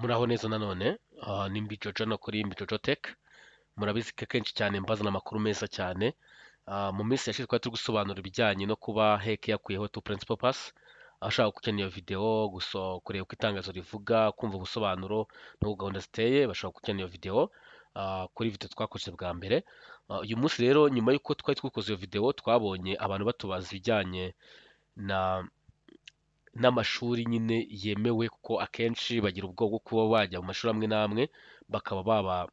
Muraho neza nanone. Ni Mbijojo no kuri Mbijojo Tech. Murabizi ko akenshi cyane mbazana amakuru meza cyane. Mu minsi yashize twari turi gusobanura ibijyanye no kuba Heke yakuyeho tu principal pass. Abashaka gukenera iyo video, kureba uko itangazo rivuga, kumva ubusobanuro n'uko gahunda ziteye, bashobora gukenera iyo video kuri video twakoze bwa mbere. Uyu munsi rero nyuma y'uko twari twikoze iyo video, twabonye abantu batubaza ibijyanye na n'amashuri nyine yemewe, kuko akenshi bagira ubwoba bwo kuba bajya mu mashuri amwe n'amwe bakaba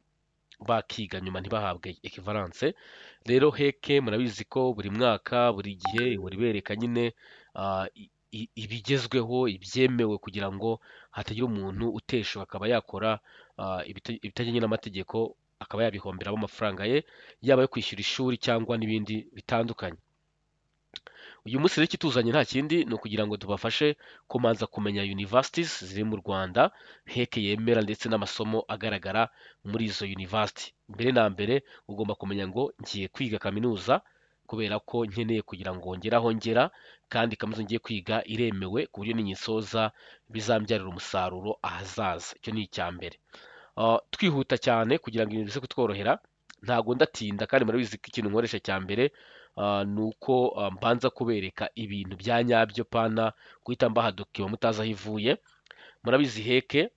bakiga nyuma ntibahabwe equivalence. Rero Heke murabizi ko buri mwaka buri gihe ihora ibereka nyine ibigezweho, ibyemewe, kugira ngo hatagira umuntu uteshuka akaba yakora ibitajyanye n'amategeko, akaba yabihomberamo amafaranga ye, yaba ayo kwishyura ishuri cyangwa n'ibindi bitandukanye. Uyu munsi rero ikituzanye nta kindi ni ukugira ngo tubafashe kumanza kumenya universities ziri mu Rwanda Heke yemera, ndetse n'amasomo agaragara muri izo university. Mbere na mbere ugomba kumenya ngo ngiye kwiga kaminuza kubera ko nkeneye kugira ngo ngere aho ngera, kandi kaminuza ngiye kwiga iremewe ku buryo ninyisoza bizambyarira umusaruro ahazaza. Icyo ni icya mbere. Twihuta cyane kugira ngo ibintu bize kutworohera, ntago ndatinda, kandi murabizi ko ikintu nkoresha cya mbere ni uko mbanza kubereka ibintu bya nyabyo, pana guhita mbaha dokima mutazi aho ivuye. Murabizi Heke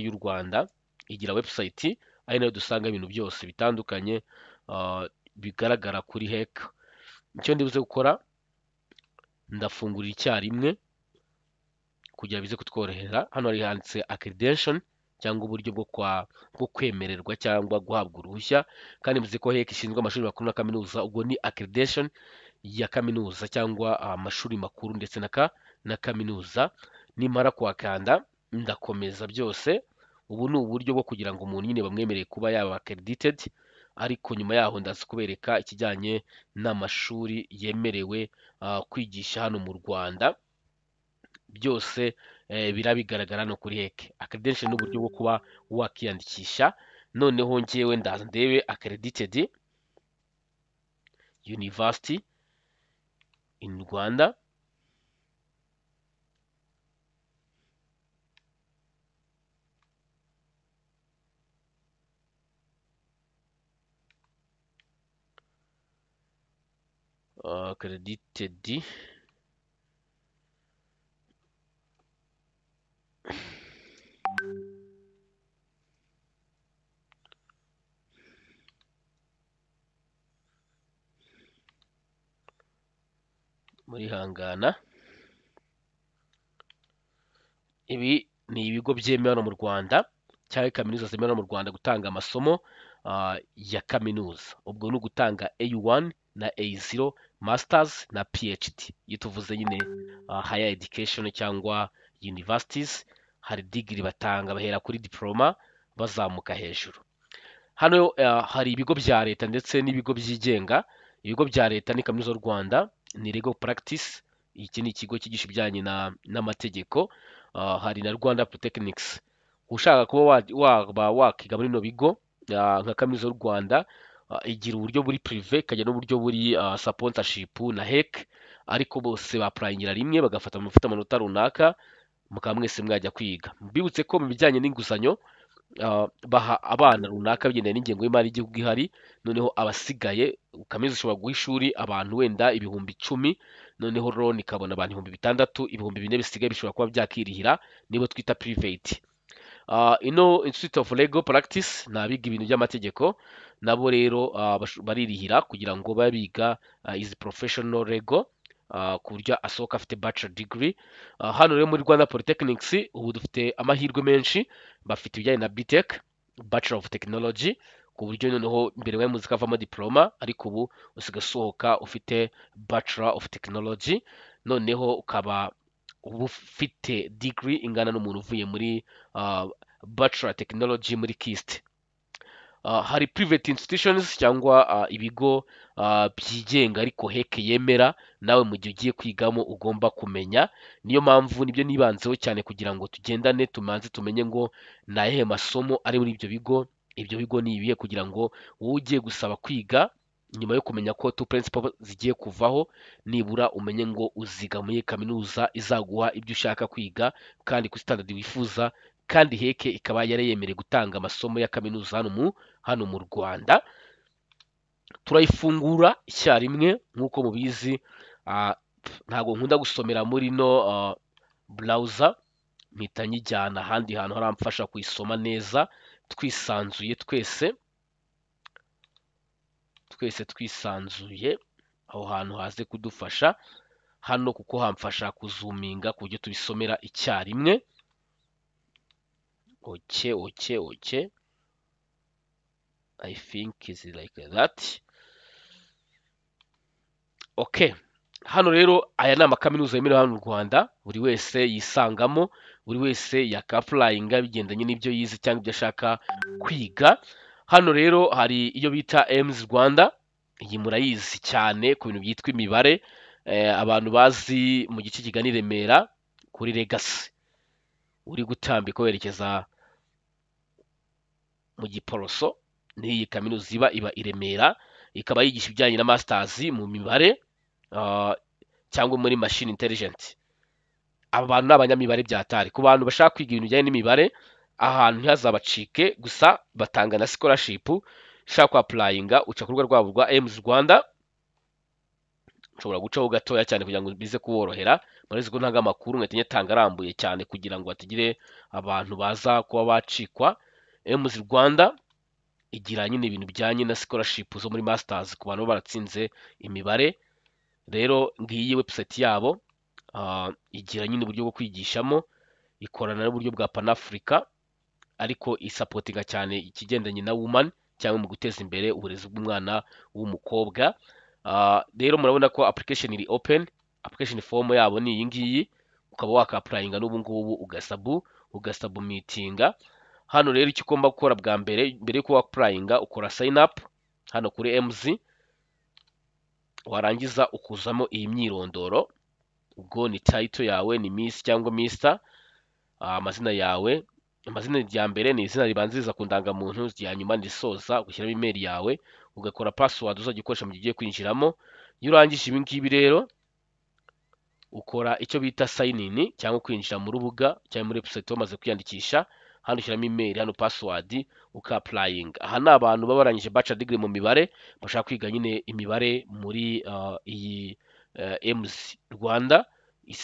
y'u Rwanda igira website ari nayo dusanga ibintu byose bitandukanye bigaragara kuri Heke. Icyo ndibuze gukora, ndafungurira icyarimwe kugira bize kutworohera. Hano hari handitse accreditation cyangwa uburyo bwo kwemererwa cyangwa guhabwa uruhushya, kandi mvuze ko Heke ishinzwe amashuri makuru na kaminuza, ubwo ni accreditation ya kaminuza cyangwa amashuri makuru ndetse na kaminuza. Nimara kuhakanda ndakomeza byose. Ubu ni uburyo bwo kugira ngo umuntu nyine bamwemereye kuba yaba accredited, ariko nyuma yaho ndaza kubereka ikijyanye n'amashuri yemerewe kwigisha hano mu Rwanda. Byose birabigaragara no kuri Heke. Accreditation ni uburyo bwo kuba wakiyandikisha. Noneho ngewe ndaza ndebe accredited university in Rwanda. Accredited muri Hangana. Ibi ni ibigo byemewe hano mu Rwanda cyangwa kaminuza zemewe hano mu Rwanda gutanga amasomo ya kaminuza. Ubwo ni ugutanga A1 na A0, masters na PhD. Iyo tuvuze nyine higher education cyangwa universities, hari degree batanga, bahera kuri diploma bazamuka hejuru. Hano hari ibigo bya leta ndetse n'ibigo byigenga. Ibigo bya leta ni kaminuza y'u Rwanda, ni legal practice. Iki ni ikigo cyigisha ibijyanye n'amategeko. Hari na Rwanda Polytechnics. Ushaka kuba waba wakiga muri bino bigo nka kaminuza y'u Rwanda, igira uburyo buri prive, ikagira n'uburyo buri sponsorship na Heke, ariko bose bapurayingira rimwe bagafata amanota runaka, mukaba mwese mwajya kwiga. Mbibutse ko mu bijyanye n'inguzanyo baha abana runaka bigendanye n'ingengo y'imari y'igihugu ihari. Noneho abasigaye kaminuza ishobora guha ishuri abantu wenda ibihumbi 10, noneho loan ikabona abantu ibihumbi 6, ibihumbi 4 bisigaye bishobora kuba byakirihira, nibo twita private. Ino Institute of Legal Practice ni abiga ibintu by'amategeko, nabo rero baririhira kugira ngo babiga izi professional legal, ku buryo asohoka afite bachelor degree. Hano rero muri Rwanda Polytechnics ubu dufite amahirwe menshi, bafite ibijyanye na BTech, Bachelor of Technology, ku buryo noneho mbere wa muzika avamo diploma, ariko ubu usigaye usohoka ufite Bachelor of Technology, noneho ukaba uba ufite degree ingana n'umuntu uvuye muri Bachelor Technology muri KIST. Hari private institutions cyangwa ibigo byigenga ariko Heke yemera nawe mu gihe ugiye kwigamo ugomba kumenya. Niyo mpamvu nibyo nibanzeho cyane kugira ngo tugendane, tumanze tumenye ngo ni ayahe masomo ari muri ibyo bigo ni ibihe, kugira ngo wowe ugiye gusaba kwiga nyuma yo kumenya ko tu principal zigiye kuvaho, nibura umenye ngo uziga muri kaminuza izaguha ibyo ushaka kwiga kandi ku standard wifuza, kandi heke ikaba yari yemerewe gutanga amasomo ya kaminuza hano mu Rwanda. Turayifungura icyarimwe nk'uko mubizi, ntabwo nkunda gusomera muri no browser, mpita nyijyana ahandi hantu haramfasha kuyisoma neza twisanzuye twese twisanzuye, aho hantu haze kudufasha hano kuko hamfasha kuzuminga ku buryo tubisomera icyarimwe. Okay. I think is like that. Okay. Hano rero aya ni amakaminuza yemerewe hano mu Rwanda, buri wese yisangamo, buri wese yakapurayinga bigendanye n'ibyo yize cyangwa ibyo ashaka kwiga. Hano rero hari iyo bita EMS Rwanda, iyi murayizi cyane ku bintu byitwa imibare, abantu bazi mu gice kigana i Remera kuri Legacy, uri gutambika werekeza mu Giporoso, n'iyi kaminuza iba i Remera, ikaba yigisha ibijyanye na masters mu mibare cyangwa muri machine intelligence. Aba bantu ni abanyamibare byatari, ku bantu bashaka kwiga ibintu bijyanye n'imibare ahantu ntihazabacike, gusa batanga na scholarship. Ushaka kwapurayinga uca ku rubuga rwabo rwa EMS Rwanda, ushobora gucaho gatoya cyane kugira ngo bize kuborohera. Murabizi ko ntanga amakuru nkahita nyatanga arambuye cyane kugira ngo hatagire abantu baza kuba bacikwa. EMS Rwanda igira nyine ibintu bijyanye na scholarship zo muri masters ku bantu baratsinze imibare. Rero ngiyi website yabo, igira nyine uburyo bwo kwigishamo, ikorana n'uburyo bwa Pan Africa, ariko isapotinga cyane ikigendanye na woman cyangwa mu guteza imbere uburezi bw'umwana w'umukobwa. Rero murabona ko application iri open, application form yabo ni iyi ngiyi, ukaba wakapurayinga n'ubu ngubu ugasabumitinga. Hano rero icyo ugomba gukora bwa mbere yuko wakapurayinga ukora sign up hano kuri EMS, warangiza ukuzamo iyi myirondoro, ubwo ni title yawe, ni Miss cyangwa Mr, amazina yawe, amazina rya mbere ni izina ribanziriza ku ndangamuntu, rya nyuma ndisoza gushyiramo email yawe, ugakora password uzajya ukoresha mu gihe ugiye kwinjiramo. Iyo urangije ibi ngibi rero ukora icyo bita sign in cyangwa kwinjira mu rubuga cyangwa muri website wamaze kwiyandikisha. Hano ushyiramo email, hano password, ukapurayinga. Aha ni abantu baba barangije bachelor degree mu mibare bashaka kwiga nyine imibare muri iyi EMS Rwanda.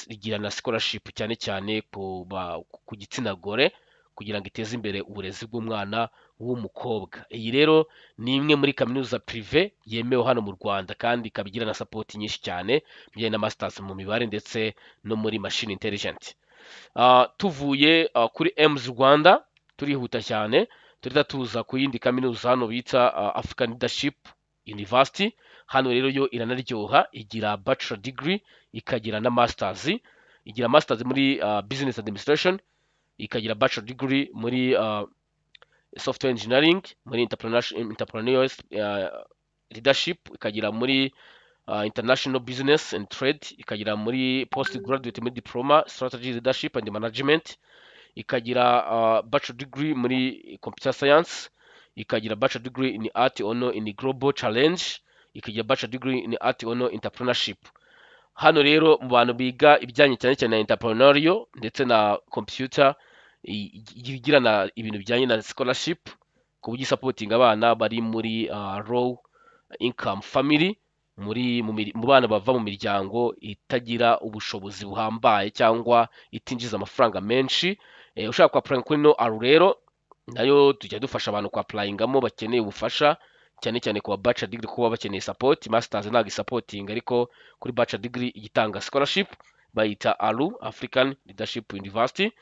Igira na scholarship cyane cyane ku gitsina gore kugira ngo iteze imbere uburezi bw'umwana w'umukobwa. Iyi rero ni imwe muri kaminuza prive yemewe hano mu Rwanda kandi ikaba igira na support nyinshi cyane bijyanye na masters mu mibare ndetse no muri machine intelligence. Tuvuye kuri EMS Rwanda turihuta cyane, turita tuza ku yindi kaminuza hano bita African Leadership University. Hano rero yo iranaryoha, igira bachelor degree ikagira na masters. Igira masters muri business administration, ikagira bachelor degree muri software engineering, muri entrepreneurial leadership, ikagira muri international business and trade, ikagira muri postgraduate muri diploma strategy leadership and management, ikagira bachelor degree muri computer science, ikagira bachelor degree in art honor in global challenge, ikagira bachelor degree in art honor entrepreneurship. Hano rero mu bantu biga ibijyanye cyane cyane na entrepreneurial ndetse na computer, igira na ibintu bijyanye na scholarship ku buryo supporting abana bari muri low income family, mu bana bava mu miryango itagira ubushobozi buhambaye cyangwa itinjiza amafaranga menshi. Ushaka kwapurayinga kuri no aru rero nayo tujya dufasha abantu kwapurayingamo bakeneye ubufasha cyane cyane ku bachelor degree kuba bakeneye support. Masters ntabwo supporting, ariko kuri bachelor degree igitanga scholarship, bayita ALU, African Leadership University.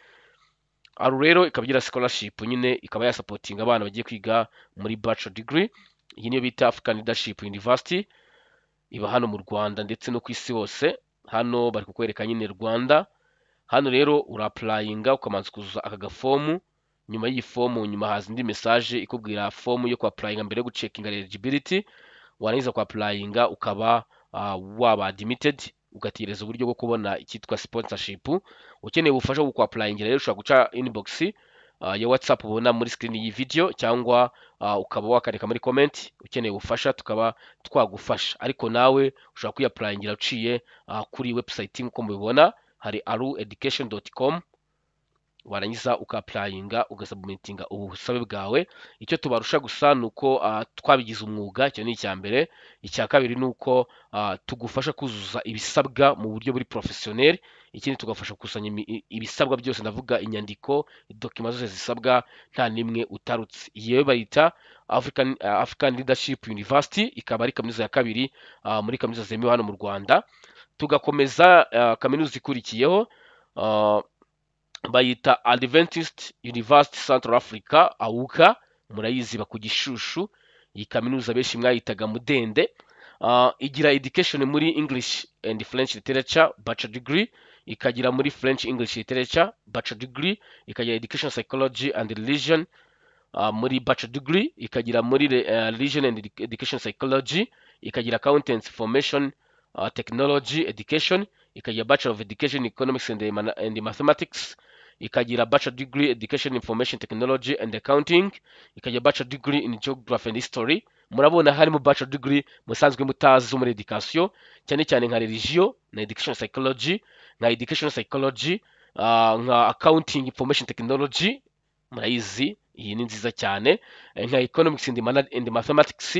ALU rero ikaba igira scholarship nyine, ikaba yasupporting abana bagiye kwiga muri bachelor degree. Iyi niyo bita African Leadership University, iba hano mu Rwanda ndetse no ku isi hose. Hano bari kukwereka nyine Rwanda. Hano rero urapurayinga ukamanza kuzuza aka gafomu, nyuma y'iyi fomu nyuma haza indi message ikubwira fomu yo kwapurayinga mbere yo gucekinga eligibility. Warangiza kwapurayinga ukaba waba admitted, ugategereza uburyo bwo kubona icyitwa sponsorship. Ukeneye ubufasha bwo kwapurayingira rero ushobora guca inbox ya WhatsApp ubona muri screen y'iyi video, cyangwa ukaba wakareka muri comment ukeneye ubufasha tukaba twagufasha. Ariko nawe ushobora kwiyapurayingira uciye kuri website nk'uko mubibona, hari alueducation.com, warangiza ukaapurayinga ugasubmitinga ubusabe bwawe. Icyo tubarusha gusa ni uko twabigize umwuga, icyo ni icya mbere. Icya kabiri ni uko tugufasha kuzuza ibisabwa mu buryo buri porofesiyoneri. Ikindi tugafasha gukusanya ibisabwa byose, ndavuga inyandiko, dokima zose zisabwa nta n'imwe utarutse. Iyo bayita African Leadership University, ikaba ari kaminuza ya kabiri muri kaminuza zemewe hano mu Rwanda. Tugakomeza kaminuza ikurikiyeho bayita Adventist University Central Africa AUCA, murayizi ku Gishushu. Iyi kaminuza benshi mwayitaga Mudende. Igira education muri English and French Literature bachelor degree, ikagira muri French English Literature bachelor degree, ikagira Education Psychology and Religion muri bachelor degree, ikagira muri Religion and Education Psychology, ikagira Accountants Information Technology Education, ikagira Bachelor of Education Economics and Mathematics, ikagira Bachelor Degree Education Information Technology and Accounting, ikagira Bachelor Degree in Geography and History. Murabona harimo Bachelor Degree musanzwe mutazi muri education, cyane cyane nka Religion na Education Psychology, nka Education Psychology, nka Accounting Information Technology, murayizi iyi ni nziza cyane, nka Economics and Mathematics.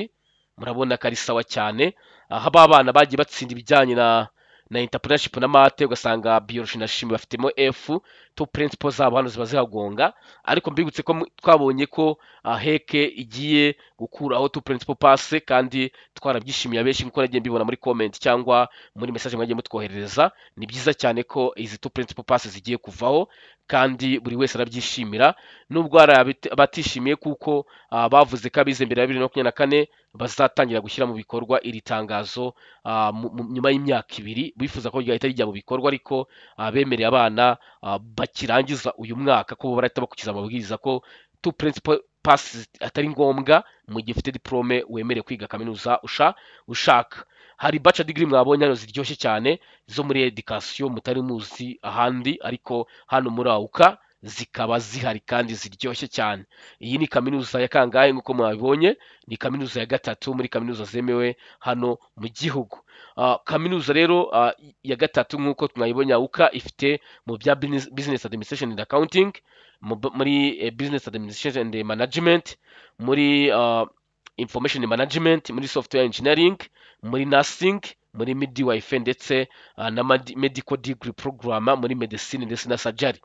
Murabona ko ari sawa cyane. Aho abana bagiye batsinda ibijyanye na entrepreneurship na mate, ugasanga biology na chimie bafitemo F, to principles zabo hano ziba zihagonga. Ariko mbibutse ko twabonye ko heke igiye gukuraho to principle pass, kandi twarabyishimiye abenshi nkuko nagiye mbibona muri comment cyangwa muri message mwagiye mutwoherereza. Ni byiza cyane ko izi to principle pass zigiye kuvaho, kandi buri wese arabyishimira. Nubwo abatishimiye kuko bavuze ko abize mbere ya 2024 bazatangira gushyira mu bikorwa iri tangazo nyuma y'imyaka 2, bifuza ko ryahita rijya mu bikorwa, ariko bemereye abana bakirangiza uyu mwaka ko barahita bakukiza amabwiriza ko to principal pass atari ngombwa mu gihe ufite diplome wemere kwiga kaminuza ushaka. Hari bachelor degree mwabonye hano ziryoshye cyane zo muri education mutari muzi ahandi, ariko hano muri AUCA zikaba zihari kandi ziryoshye cyane. Iyi ni kaminuza ya kangahe? Nkuko mwabibonye ni kaminuza ya gatatu muri kaminuza zemewe hano mu gihugu. Kaminuza rero ya gatatu nkuko mwayibonye AUCA ifite mu bya business administration and accounting, muri business administration and management, muri information management, muri software engineering, muri nursing, muri midwife ndetse na medical degree program muri medicine ndetse na surgery.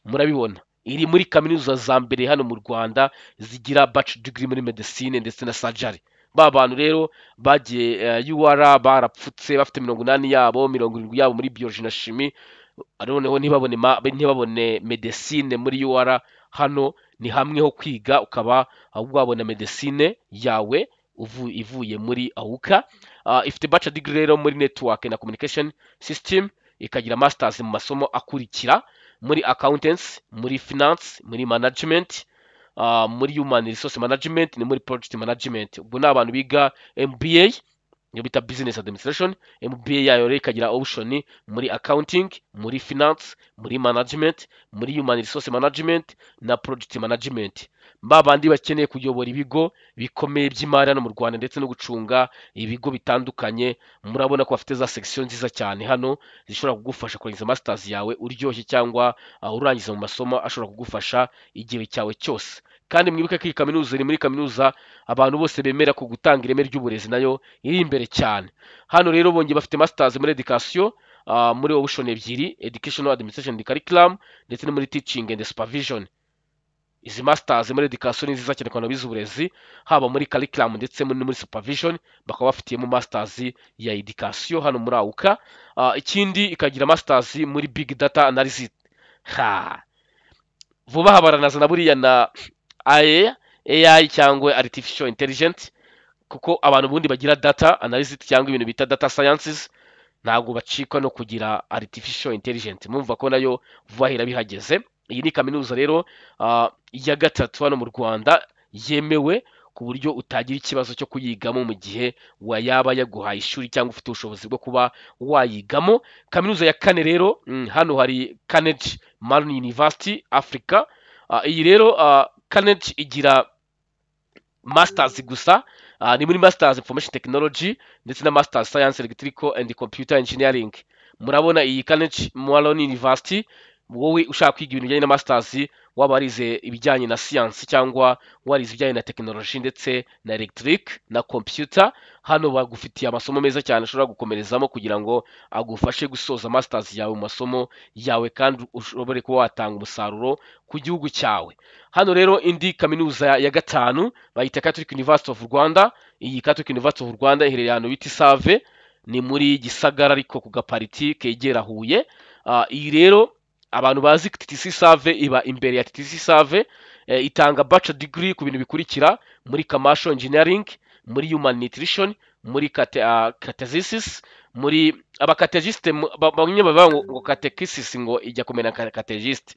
Murabibona iri muri kaminuza za mbere hano mu Rwanda zigira bachelor degree muri medicine ndetse na surgery. Ba bantu rero bagiye UR barapfutse bafite 80 yabo 70 yabo muri biology na chimie, noneho ntibabone medicine muri UR. Hano ni hamwe ho kwiga ukaba wabona medicine yawe ivuye muri AUCA. Ifite bachelor degree rero muri network na communication system, ikagira masters mu masomo akurikira muri accountants, muri finance, muri management, muri human resource management, ni muri project management. Ubwo ni abantu biga MBA yo bita business administration. MBA yayo rero ikagira option muri accounting, muri finance, muri management, muri human resource management na project management. Babandi bakeneye kuyobora ibigo bikomeye by'imari hano mu Rwanda ndetse no gucunga ibigo bitandukanye, murabona ko bafite za section nziza cyane hano zishobora kugufasha kurangiza masters yawe uryoshye, cyangwa urangiza mu masomo ashobora kugufasha igihe cyawe cyose. Kandi mwibuke ko iyi kaminuza iri muri kaminuza abantu bose bemera ku gutanga ireme ry'uburezi, nayo iri imbere cyane. Hano rero bongeye bafite masters muri education, muri option ebyiri, educational administration and curriculum ndetse no muri teaching and supervision. Izi masters muri education ni nziza cyane ku bantu bize uburezi, haba muri curriculum ndetse muri supervision bakaba bafitiyemo masters ya education hano muri AUCA. Ikindi ikagira masters muri big data analysis. Vuba habaranazana buriya na AI cyangwa artificial intelligence, kuko abantu bundi bagira data analysis cyangwa ibintu bita data sciences ntabwo bacikwa no kugira artificial intelligence. Mumva ko nayo vuba hera bihageze. Iyi ni kaminuza rero ya gatatu hano mu Rwanda yemewe ku buryo utagira ikibazo cyo kuyigamo mu gihe wayaba yaguhaye ishuri cyangwa ufite ubushobozi bwo kuba wayigamo. Kaminuza ya kane rero hano hari Carnegie Mellon University Africa. Iyi rero Carnegie igira masters gusa, ni muri masters information technology ndetse na masters science electrical and computer engineering. Murabona iyi Carnegie Mellon University wowe ushaka kwiga ibintu bijyanye na masters waba warize ibijyanye na siyansi cyangwa warize ibijyanye na tekinoloji ndetse na electric na computer, hano bagufitiye amasomo meza cyane ushobora gukomerezamo kugira ngo agufashe gusoza masters yawe mu masomo yawe kandi ushobore kuba watanga umusaruro ku gihugu cyawe. Hano rero indi kaminuza ya gatanu bayita Catholic University of Rwanda. Iyi Catholic University of Rwanda iherereye ahantu bita Save, ni muri Gisagara ariko ku gapariti kegera Huye. Iyi rero abantu bazi TTC Save iba imbere ya TTC Save, itanga bachelor degree ku bintu bikurikira: muri commercial engineering, muri human nutrition, muri catechesis, muri abakatejiste bamwe bavuga ngo catechesis ngo ijya kumena catechist,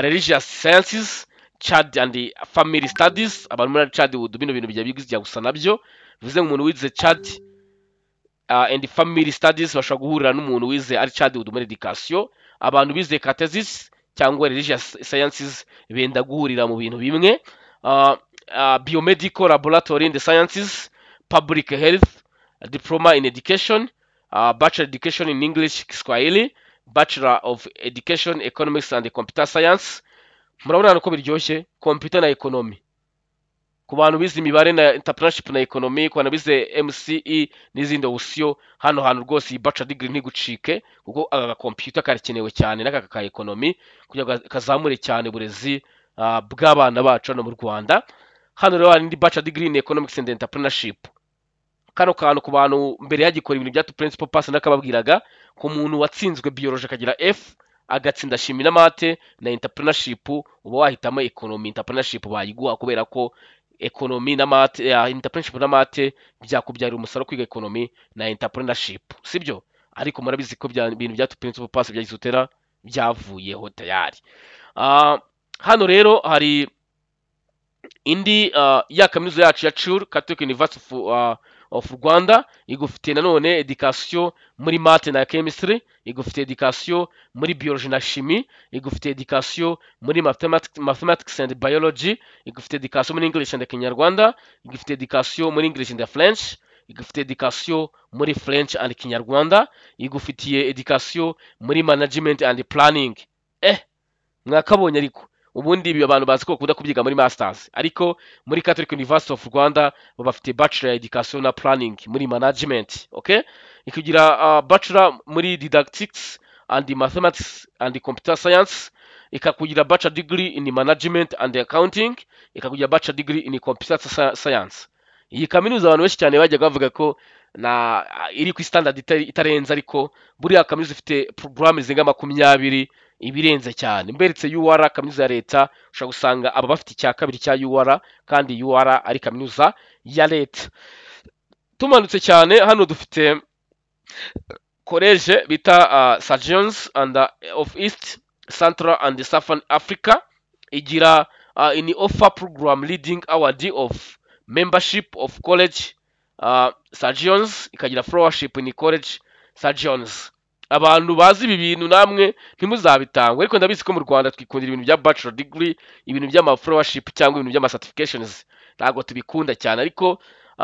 religious sciences, child and family studies, abantu muri childhood bino bintu bijya gusa nabyo, bivuze umuntu wize child and family studies bashobora guhurira n'umuntu wize ari childhood muri education. Abantu bize catechesis cyangwa religious sciences benda guhurira mu bintu bimwe. Biomedical laboratory in the sciences, public health, diploma in education, bachelor education in English Kiswahili, bachelor of education economics and computer science. Murabona ko biryoshye, computer na economy ku bantu bize imibare na entrepreneurship na economy, ku bantu bize MCE n'izindi option. Hano hantu rwose iyi bachelor degree ntigucike kuko aka computer karakenewe cyane n'aka ka economy kugira kazamure cyane uburezi bw'abana bacu hano mu Rwanda. Hano rero hari indi bachelor degree in economics and entrepreneurship. Kano kantu ku bantu mbere yagikora ibintu bya principal pass nakababwiraga, ku muntu watsinzwe biology akagira F agatsinda chimie na mate na entrepreneurship, uba wahitamo economy. Entrepreneurship bayiguha kubera ko economy na mate, entrepreneurship na mate byakubyarira umusaruro kwiga economy na entrepreneurship, sibyo? Ariko murabizi ko ibintu bya principal pass bya Isotera byavuyeho tayari. Hano rero hari indi ya kaminuza yacu ya CHUR, Catholic University of Rwanda, igufite nanone education muri mate na chemistry, igufite education muri biology na chimie, igufite education muri mathematics and biology, igufite education muri English and Kinyarwanda, igufite education muri English and French, igufite education muri French and Kinyarwanda, igufitiye education muri management and planning. Mwakabonye ariko ubundi ibi abantu bazi ko bakunda kubyiga muri masters, ariko muri Catholic University of Rwanda bafite bachelor education na planning muri management. Okay, ikugira bachelor muri didactics and mathematics and computer science, ikakugira bachelor degree in management and accounting, ikakugira bachelor degree in computer science. Iyi kaminuza abantu benshi cyane bajya bavuga ko na iri ku standard itarenze, ariko buriya kaminuza ifite programme zinga 20 ibirenze cyane. Mberetse UR kaminuza ya leta ushobora gusanga aba bafite icya kabiri cya UR, kandi UR ari kaminuza ya leta. Tumanutse cyane hano dufite college bita St. John's and of East Central and Southern Africa, igira in offer program leading award of membership of college St. John's, ikagira fellowship in college St. John's. Abantu bazi ibi bintu namwe ntimuzabitangwe, ariko ndabizi ko mu Rwanda twikundira ibintu bya bachelor degree, ibintu by'ama fellowship cyangwa ibintu by'ama certifications ntabwo tubikunda cyane, ariko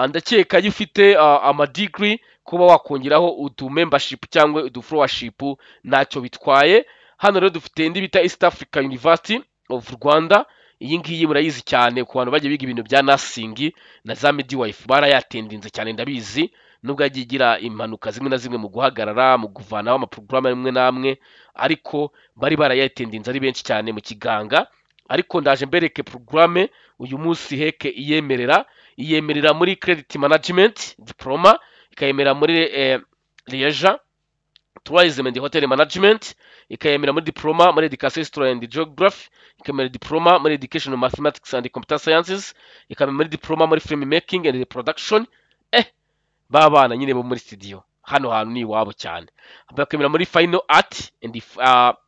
ndakeka iyo ufite ama degree kuba wakongeraho udu membership cyangwa udu fellowship ntacyo bitwaye. Hano rero dufite indi bita East Africa University of Rwanda. Iyi ngiyi murayizi cyane ku bantu bagiye biga ibintu bya nursing na za midwife, barayatendinze cyane ndabizi, nubwo yagigira impanuka zimwe na zimwe mu guhagarara mu kuvanaho amaprograme amwe namwe, ariko bari barayatendinze ari benshi cyane mu kiganga. Ariko ndaje mbereke programme uyu munsi heke iyemerera muri credit management diploma, ikayemera muri leisure tourism and hotel management, ikayemera muri diploma muri education history and geography, ikayemera diploma muri education mathematics and computer sciences, ikayemera muri diploma muri film making and production. Babana nyine bo muri studio hano hantu ni iwabo cyane. Bakemera muri fine art and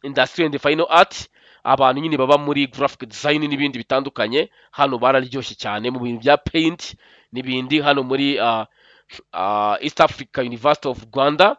industry and fine art, abantu nyine baba muri graphic design n'ibindi bitandukanye, hano bararyoshye cyane mu bintu bya paint n'ibindi. Hano muri East Africa University of Rwanda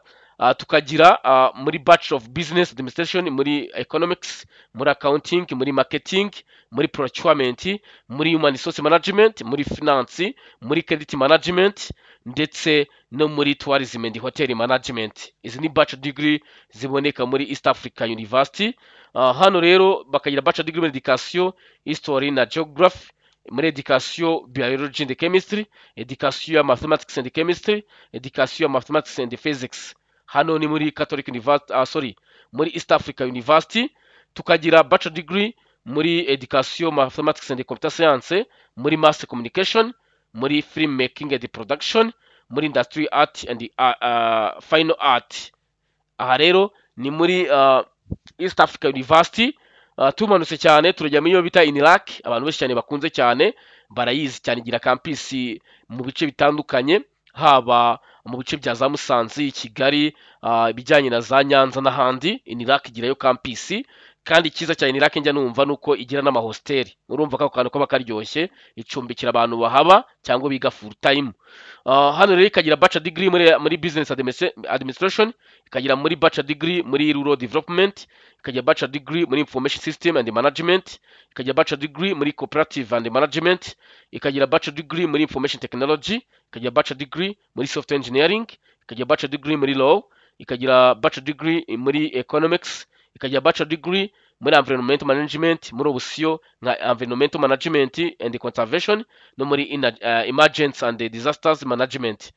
tukagira muri Bachelor of Business Administration, muri Economics, muri Accounting, muri Marketing, muri Procurement, muri Human Resource Management, muri Finance, muri Credit Management ndetse no muri Tourism and Hotel Management. Izi ni bachelor degree ziboneka muri East Africa University. Hano rero bakagira bachelor degree muri Education, History na Geography, muri Education Biology and Chemistry, Education Mathematics and Chemistry, Education Mathematics and Physics. Hano ni muri Catholic University, muri East Africa University. Tukagira bachelor degree muri Education Mathematics and Computer Science, muri Mass Communication, muri Film Making and Production, muri Industry Art and Fine Art. Aha rero ni muri East Africa University. Tumanutse cyane turajya muri yo bita INILAC, abantu benshi cyane bakunze cyane barayizi cyane, igira campus mu bice bitandukanye, haba mu bice bya za Musanze, Kigali, ibijyanye na za Nyanza n'ahandi. INILAC igirayo campus, kandi cyiza cyane INILAC njya numva nuko igira n'amahosteli. Urumva ko kantu kaba karyoshye, icumbikira abantu bahaba cyangwa biga full time. Hano rero ikagira bachelor degree muri Business Administration, ikagira muri bachelor degree muri Rural Development, ikagira bachelor degree muri Information System and Management, ikagira bachelor degree muri Cooperative and Management, ikagira bachelor degree muri Information Technology, ikagira bachelor degree muri Software Engineering, ikagira bachelor degree muri Law, ikagira bachelor degree muri Economics, ikagira bachelor degree muri Environmental Management, muri Obusio nka Environmental Management and Conservation, no muri Emergency and Disasters Management.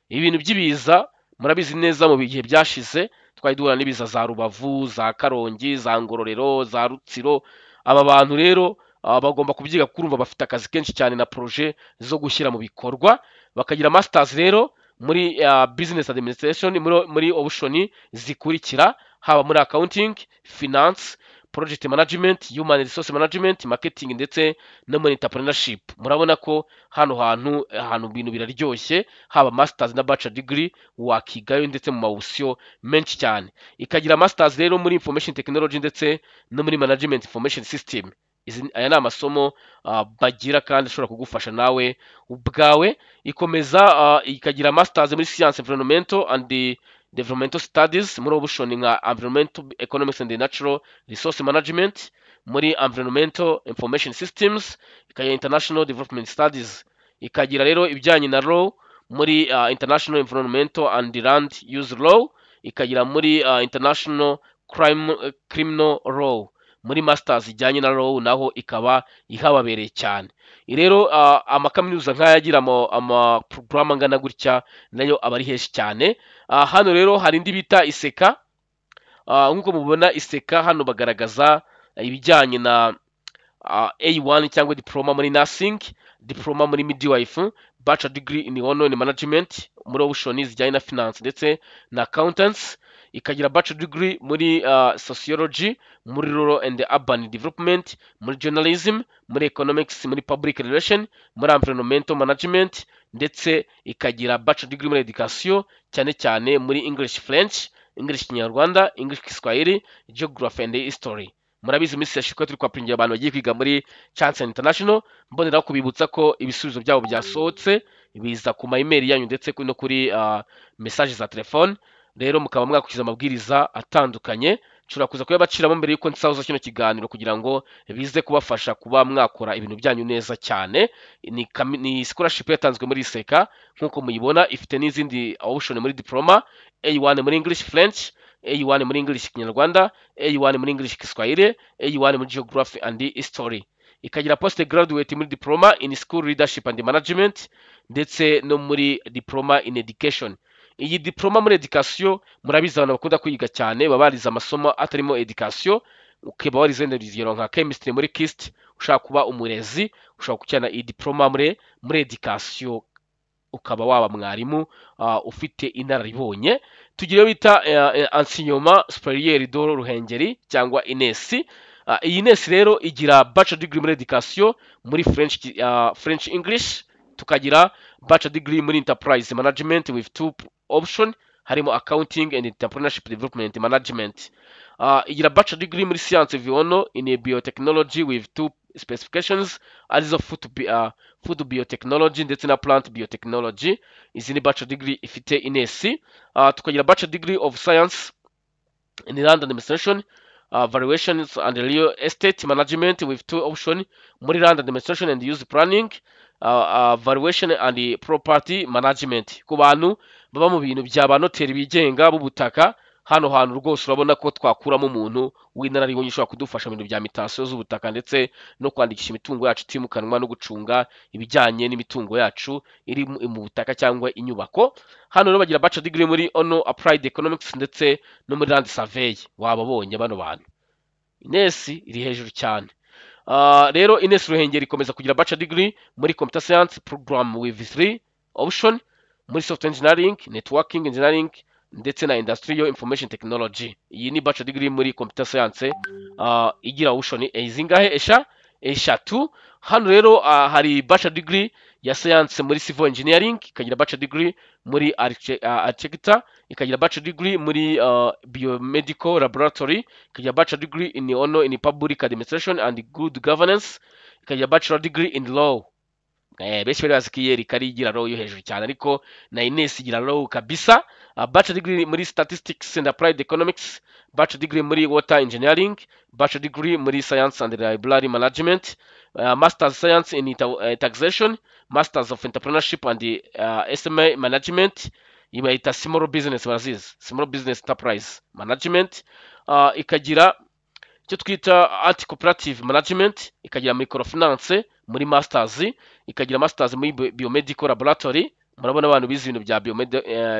Ibintu by'ibiza murabizi neza mu bihe byashize twari duhura n'ibiza za Rubavu, za Karongi, za Ngororero, za Rutsiro. Aba bantu rero bagomba kubyiga kurumva bafite akazi kenshi cyane na projet zo gushyira mu bikorwa. Bakagira masters rero muri Business Administration, muri option zikurikira, haba muri Accounting, Finance, Project Management, Human Resource Management, Marketing ndetse no muri Entrepreneurship. Murabona ko hano bintu biraryoshye, haba masters na bachelor degree wakigayo ndetse mu mawusyo menshi cyane. Ikagira masters rero muri Information Technology ndetse no muri Management Information System. Aya ni amasomo bagira kandi ashobora kugufasha nawe ubwawe. Ikomeza ikagira masters muri Science, Environmental and Developmental Studies, muri option nka Environmental Economics and Natural Resource Management, muri Environmental Information Systems, ikagira International Development Studies. Ikagira rero ibijyanye na law muri International Environmental and Land Use Law, ikagira muri International Criminal Law. Muri masters ijyanye na law naho ikaba ihababereye cyane. Rero amakaminuza nk'ayagira ama program angana gutya nayo abari heshi cyane. Hano rero hari indi bita iseka. Nkuko mubona iseka hano bagaragaza ibijyanye na A1 cyangwa diploma muri nursing, diploma muri midwife, bachelor degree in Economic Management, muri option zijyanye na finance ndetse na accountants. Ikagira bachelor degree muri Sociology, muri Rural and Urban Development, muri Journalism, muri Economics, muri Public Relation, muri Environmental Management ndetse ikagira bachelor degree muri Education, cyane cyane muri English French, English Kinyarwanda, English Kiswahili, Geography and History. Murabizi iminsi yashikwe turi kwapringira abantu bagiye kwiga muri Chance International. Mbonera kubibutsa ko ibisubizo byabo byasohotse biza ku ma-email yanyu ndetse no kuri message za telefone. Rero mukaba mwakukiza amabwiriza atandukanye, nshobora kuza kuyabaciramo mbere yuko nsahuza kino kiganiro kugira ngo bize kubafasha kuba mwakora ibintu byanyu neza cyane. Ni scholarship yatanzwe muri Iseka nkuko muyibona, ifite n'izindi option muri diploma, A1 muri English French, A1 muri English Kinyarwanda, A1 muri English Kiswahili, A1 muri Geography and History. Ikagira postgraduate muri diploma in School Leadership and Management ndetse no muri diploma in Education. Iyi diploma muri Education murabizi abantu bakunda kwiga cyane babariza amasomo atarimo Education, ukeba warize ndizero nka chemistry muri KIST, ushaka kuba umurezi ushaka kucyana iyi diploma muri Education ukaba waba mwarimu ufite inararibonye. Tugiye bita enseignement supérieur de Ruhengeri cyangwa INES. Iyi INES rero igira bachelor degree muri Education muri French English, tukagira bachelor degree muri Enterprise Management with two option, harimo accounting and entrepreneurship development management. Igira bachelor degree muri science environment in biotechnology with two specifications arizo food biotechnology ndetse na plant biotechnology. Izi ni bachelor degree ifite ines. Tukagira bachelor degree of science in land administration, valuations and real estate management with two options muri land administration and use planning, valuation and property management. Ku bantu baba mu bintu bya banoteri bigenga b'ubutaka, hano hantu rwose urabona ko twakuramo umuntu w'inararibonye ushobora kudufasha mu bintu bya mitasiyo z'ubutaka ndetse no kwandikisha imitungo yacu itimukanwa no gucunga ibijyanye n'imitungo yacu iri mu butaka cyangwa inyubako. Hano rero bagira bachelor degree muri ono applied economics ndetse no muri land survey. Wababonye bano bantu, Ines iri hejuru cyane. Rero Ines Ruhengeri ikomeza kugira bachelor degree muri computer science program with 3 option muri software engineering, networking engineering ndetse na industrial information technology. Iyi ni bachelor degree muri computer science igira option izingahe eshatu. Hano rero hari bachelor degree ya science muri civil engineering, ikagira bachelor degree muri architecture, ikagira bachelor degree muri biomedical laboratory, ikagira bachelor degree in public administration and good governance, ikagira bachelor degree in law. Benshi bari bazi ko iyeri kari igira law yo hejuru cyane, ariko na Ines igira law kabisa. Bachelor degree muri statistics and applied economics, bachelor degree muri water engineering, bachelor degree muri science and library management, master's science in taxation, masters of entrepreneurship and SMA management, ibayita small business barazizi, small business enterprise management. Ikagira icyo twita art cooperative management, ikagira microfinance muri masters, ikagira masters muri biomedical laboratory. Murabona abantu bize ibintu bya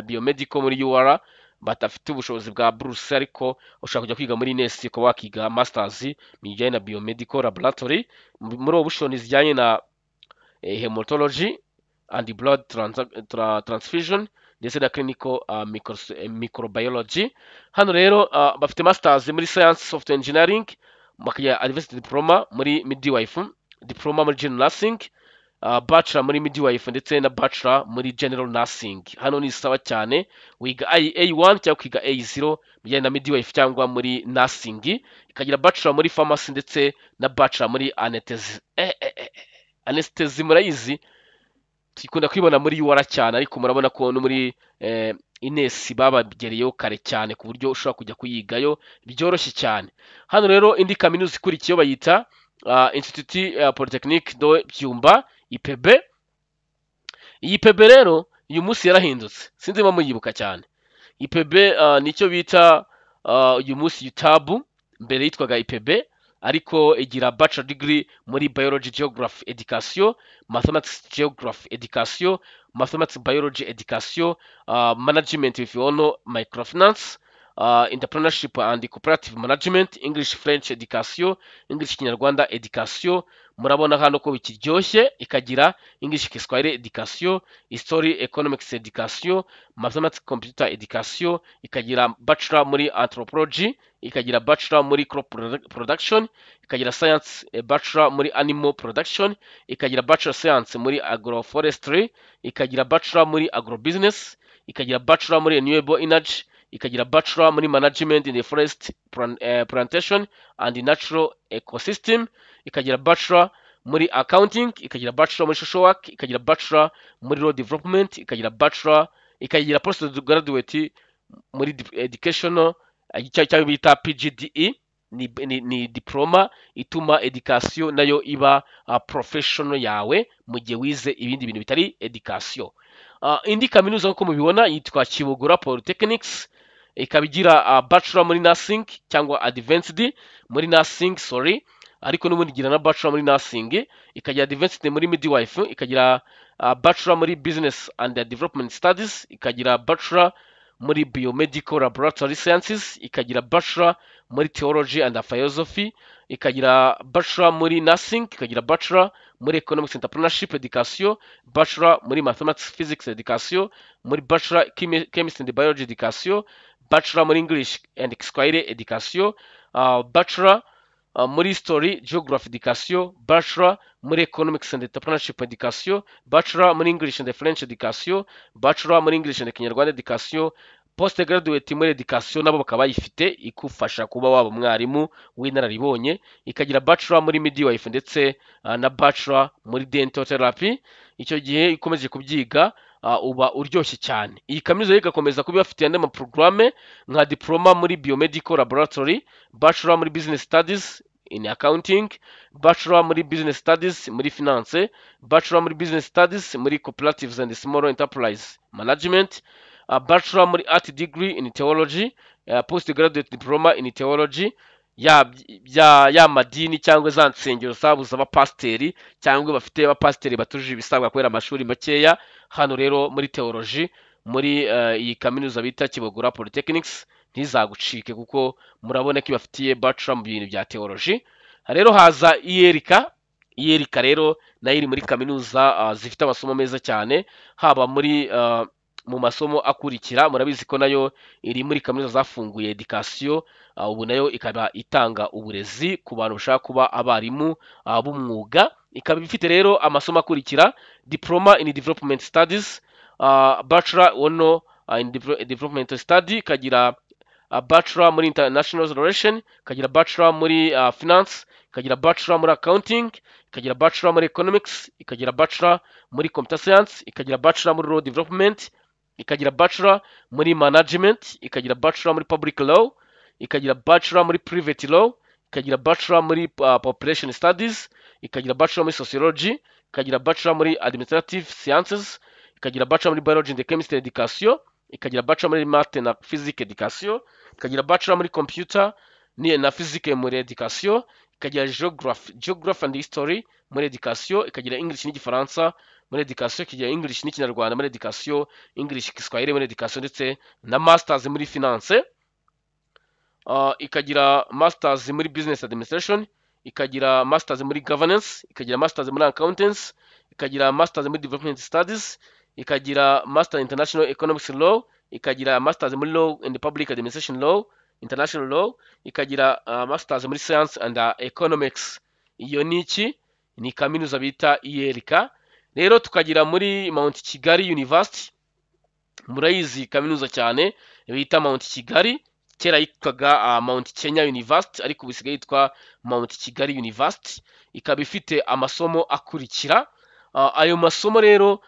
biomedical muri UR batafite ubushobozi bwa Bruce, ariko ushaka kujya kwiga muri Ines ko wakiga masters bijyanye na biomedical laboratory muri obushoni zijyanye na hematology and blood transfusion ndetse na clinical microbiology. Hano rero bafite masters muri science software engineering, bakagira advanced diploma muri midwife, diploma muri general nursing, bachelor muri midwife ndetse na bachelor muri general nursing. Hano ni sawa cyane, wiga A1 cyangwa kwiga A0 bijyanye na midwife cyangwa muri nursing. Ikagira bachelor muri pharmacy ndetse na bachelor muri anesthesia. Murayizi tukunda kwibona muri UR cyane, ariko murabona ko no muri Ines babagereyeho kare cyane ku buryo ushobora kujya kuyigayo byoroshye cyane. Hano rero indi kaminuza ikurikiyeho bayita Institut Polytechnique de Byumba, IPB. Iyi IPB rero uyu munsi yarahindutse, sinzi mba muyibuka cyane. IPB nicyo bita uyu munsi UTAB, mbere yitwaga IPB, ariko igira bachelor degree muri biology geography education, mathematics geography education, mathematics biology education, management with microfinance, entrepreneurship and cooperative management, English French education, English Kinyarwanda education. Murabona hano ko bikiryoshye. Ikagira English Kiswahili education, History Economics education, Mathematics Computer education, ikagira bachelor muri anthropology, ikagira bachelor muri crop production, ikagira science bachelor muri animal production, ikagira bachelor science muri agroforestry, ikagira bachelor muri agrobusiness, ikagira bachelor muri renewable energy, ikagira bachelor muri management in the forest plantation and natural ecosystem, ikagira bachelor muri accounting, ikagira bachelor muri social work, ikagira bachelor muri law development, ikagira bachelor, ikagira postgraduate muri educational cyangwa bita PGDE. Ni diploma ituma education nayo iba professional yawe mu gihe wize ibindi bintu bitari education. Indi kaminuza nko mubibona yitwa Kibogora Polytechnics, ikabigira bachelor muri nursing cyangwa advanced muri nursing, ariko n'ubundi igira na bachelor muri nursing, ikagira advanced muri midwife, ikagira bachelor muri business and development studies, ikagira bachelor muri biomedical laboratory sciences, ikagira bachelor muri theology and philosophy, ikagira bachelor muri nursing, ikagira bachelor muri economics entrepreneurship education, bachelor muri mathematics physics education, muri bachelor chemistry and biology education, bachelor muri English and Kiswahili education, bachelor muri history geography education, bachelor muri economics and entrepreneurship education, bachelor muri English and French education, bachelor muri English and Kinyarwanda education, post graduate muri education nabo bakaba bayifite ikufasha kuba waba umwarimu w'inararibonye, ikagira bachelor muri midwife ndetse na bachelor muri dental therapy. Icyo gihe ikomeje kubyiga uba uryoshye cyane. Iyi kaminuza igakomeza kuba bafite andi maporogaramu nka diploma muri biomedical laboratory, bachelor muri business studies in accounting, bachelor muri business studies muri finance, bachelor muri business studies muri cooperatives and small enterprise management, bachelor muri art degree in theology, postgraduate diploma in theology, ya madini cyangwa za nsengero zabuze abapasiteri cyangwa bafite abapasiteri batujuje ibisabwa kubera amashuri makeya. Hano rero muri theology muri iyi kaminuza bita Kibogora Polytechnics ntizagucike kuko murabona ko ibafitiye bachelor mu bintu bya theology. Rero haza iyerika rero nayo iri muri kaminuza zifite amasomo meza cyane, haba muri mu masomo akurikira. Murabizi ko nayo iri muri kaminuza zafunguye education, ubu nayo ikaba itanga uburezi ku bantu bashaka kuba abarimu b'umwuga. Ikaba ifite rero amasomo akurikira: diploma in development studies, bachelor in development study, ikagira bachelor muri international relation, ikagira bachelor muri finance, ikagira bachelor muri accounting, ikagira bachelor muri economics, ikagira bachelor muri computer science, ikagira bachelor muri law development, ikagira bachelor muri management, ikagira bachelor muri public law, ikagira bachelor muri private law, ikagira bachelor muri population studies, ikagira bachelor muri sociology, ikagira bachelor muri administrative sciences, ikagira bachelor muri biology and chemistry education, ikagira bachelor muri math na physics education, ikagira bachelor muri computer na physics muri education, ikagira geography and history muri education, ikagira english n'igifaransa muri education, ikagira english n'ikinyarwanda muri education, english kiswahili muri education ndetse na masters muri finance. Ikagira masters muri business administration, ikagira masters muri governance, ikagira masters muri accountants, ikagira masters muri development studies, ikagira master international economics law, ikagira masters muri law and public administration law, international law, ikagira masters muri science and economics. Iyo ni kaminuza bita iyerika. Rero tukagira muri Mount Kigali University, murayizi kaminuza cyane bita Mount Kigali, kera yitwaga Mount Kenya University ariko ubu isigaye yitwa Mount Kigali University. Ikaba ifite amasomo akurikira. Ayo masomo rero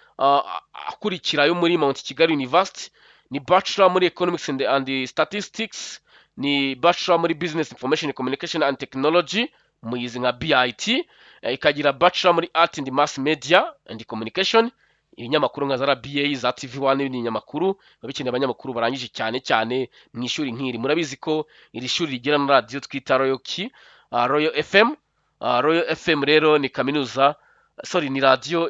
akurikira yo muri Mount Kigali University ni bachelor muri economics and statistics, ni bachelor muri business information communication and technology muyizi nka BIT, ikagira bachelor muri art and mass media and communication, ibinyamakuru nka za RBA za TV1 n'ibinyamakuru babikeneye abanyamakuru barangije cyane mu ishuri nk'iri. Murabizi ko iri shuri rigira na radio twita Royal FM. Royal FM rero ni kaminuza ni radio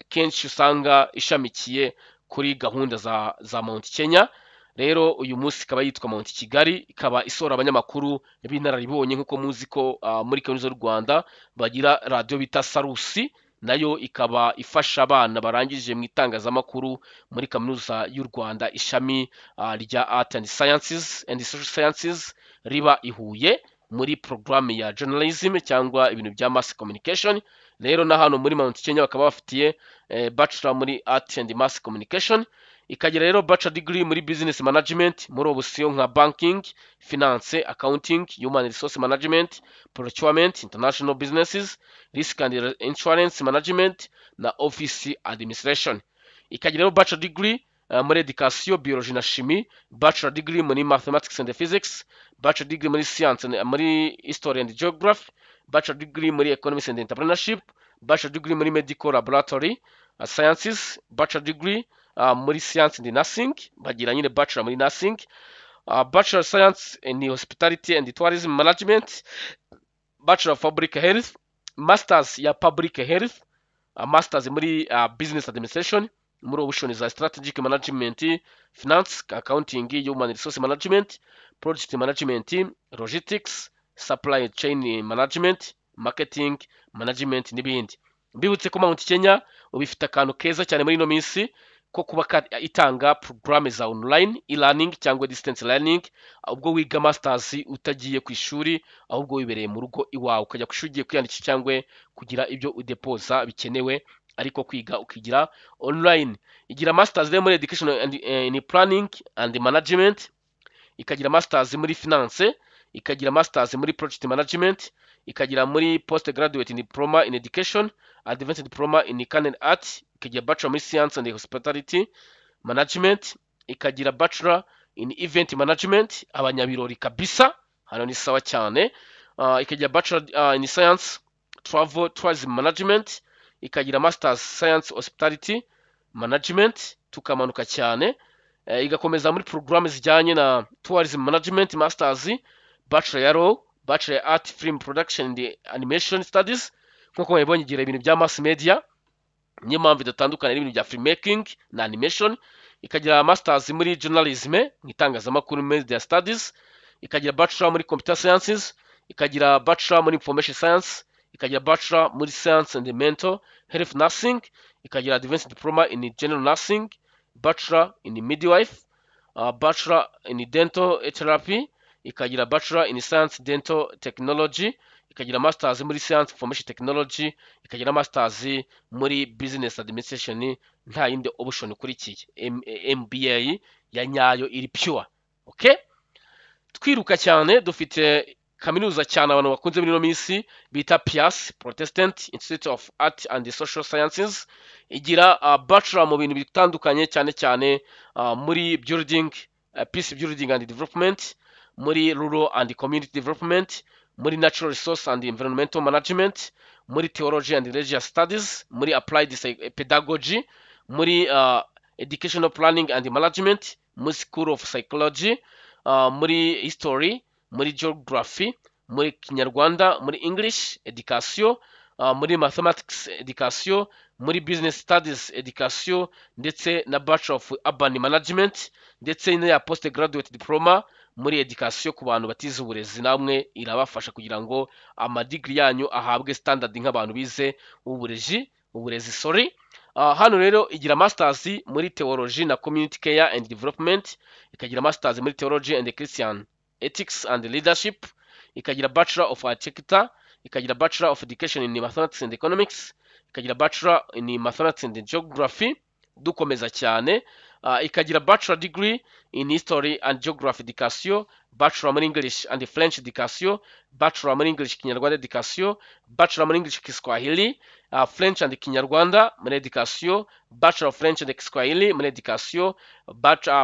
kenshi usanga ishamikiye kuri gahunda za Mount Kenya. Rero uyu munsi ikaba yitwa Mount Kigali, ikaba isora abanyamakuru b'inararibonye nk'uko muzi ko muri kaminuza y'u Rwanda bagira radio bita Sarusi, nayo ikaba ifasha abana barangije mu itangazamakuru muri kaminuza y'u Rwanda ishami rya Art and Sciences and Social Sciences riba i Huye muri programme ya journalism cyangwa ibintu bya mass communication. Rero na hano muri Mount Kenya bakaba bafitiye bachelor muri art and mass communication, ikagira rero bachelor degree muri business management muri option nka banking, finance, accounting, human resource management, procurement, international businesses, risk and insurance management na office administration. Ikagira rero bachelor degree muri education, biology na chimie, bachelor degree muri mathematics and physics, bachelor degree muri science muri history and geography, bachelor degree muri economics and entrepreneurship, bachelor degree muri medical laboratory sciences, bachelor degree muri science and nursing, bagira nyine bachelor muri nursing, bachelor science in hospitality and tourism management, bachelor of public health, masters ya public health, masters muri business administration muri option za strategic management, finance, accounting, human resource management, project management, logistics, supply chain management, marketing management n'ibindi. Mbibutse ko Mount Kenya ubifite akantu keza cyane muri ino minsi ko kuba itanga programme za online e-learning cyangwa distance learning, ubwo wiga masters utagiye ku ishuri ahubwo wibereye mu rugo iwawe, ukajya ku ishuri ugiye kwiyandikisha cyangwa kugira ibyo udepoza bikenewe ariko kwiga ukigira online. Igira masters rero muri education and in planning and management, ikagira masters muri finance, ikagira masters muri project management, ikagira muri postgraduate diploma in education, advanced diploma in culinary art, ikagira bachelor muri science and hospitality management, ikagira bachelor in event management, abanyabirori kabisa, hano ni sawa cyane. Ikagira bachelor in science travel tourism management, ikagira masters science hospitality management, tukamanuka cyane. Igakomeza muri programme zijyanye na tourism management masters, bachelor ya law, bachelor art film production and animation studies, nkuko mubibonye igira ibintu bya mass media, niyo mpamvu idatandukana n'ibintu bya filmmaking na animation. Ikagira masters muri journalism mu itangazamakuru media studies, ikagira bachelor muri computer sciences, ikagira bachelor muri information science, ikagira bachelor muri science and mental health nursing, ikagira advanced diploma in general nursing, bachelor in midwife, bachelor in dental therapy, ikagira bachelor in science dental technology, ikagira masters muri science information technology, ikagira masters muri business administration, nta yindi option ukurikiye, MBA ya nyayo iri pure. Okay, twiruka cyane dufite kaminuza cyane abantu bakunze muri no minsi bita PIAS, Protestant Institute of Art and Social Sciences. Igira bachelor mu bintu bitandukanye cyane cyane muri building, peace building and development, muri rural and community development, muri natural resource and environmental management, muri theology and religious studies, muri applied pedagogy, muri educational planning and management, muri school of psychology, muri history, muri geography, muri kinyarwanda, muri English education, muri mathematics education, muri business studies education, ndetse na bachelor of urban management, ndetse na postgraduate diploma muri education ku bantu batize uburezi. Namwe irabafasha kugira ngo amadigri yanyu ahabwe standard nk'abantu bize uburezi sorry. Hano rero igira masters muri theology na community care and development, ikagira masters muri theology and Christian ethics and leadership, ikagira bachelor of architecture, ikagira bachelor of education in mathematics and economics, ikagira bachelor in mathematics and geography. Dukomeza cyane, ikagira bachelor degree in history and geography education, bachelor muri English and French education, bachelor muri English Kinyarwanda education, bachelor muri English Kiswahili, French and Kinyarwanda muri education, bachelor of French and Kiswahili muri education,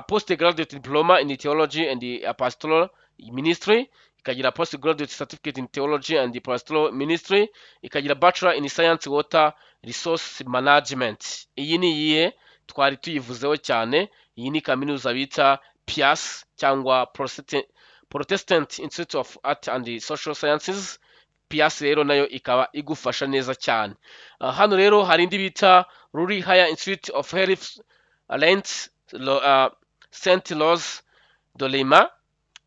postgraduate diploma in theology and pastoral ministry, ikagira postgraduate certificate in theology and pastoral ministry, ikagira bachelor in science water resource management. Iyi ni iyihe twari tuyivuzeho cyane, iyi ni kaminuza bita PIAS cyangwa Protestant Institute of Art and Social Sciences. PIAS rero nayo ikaba igufasha neza cyane. Hano rero hari indi bita Ruri Higher Institute of Health Alliance Saint Rose de Lima.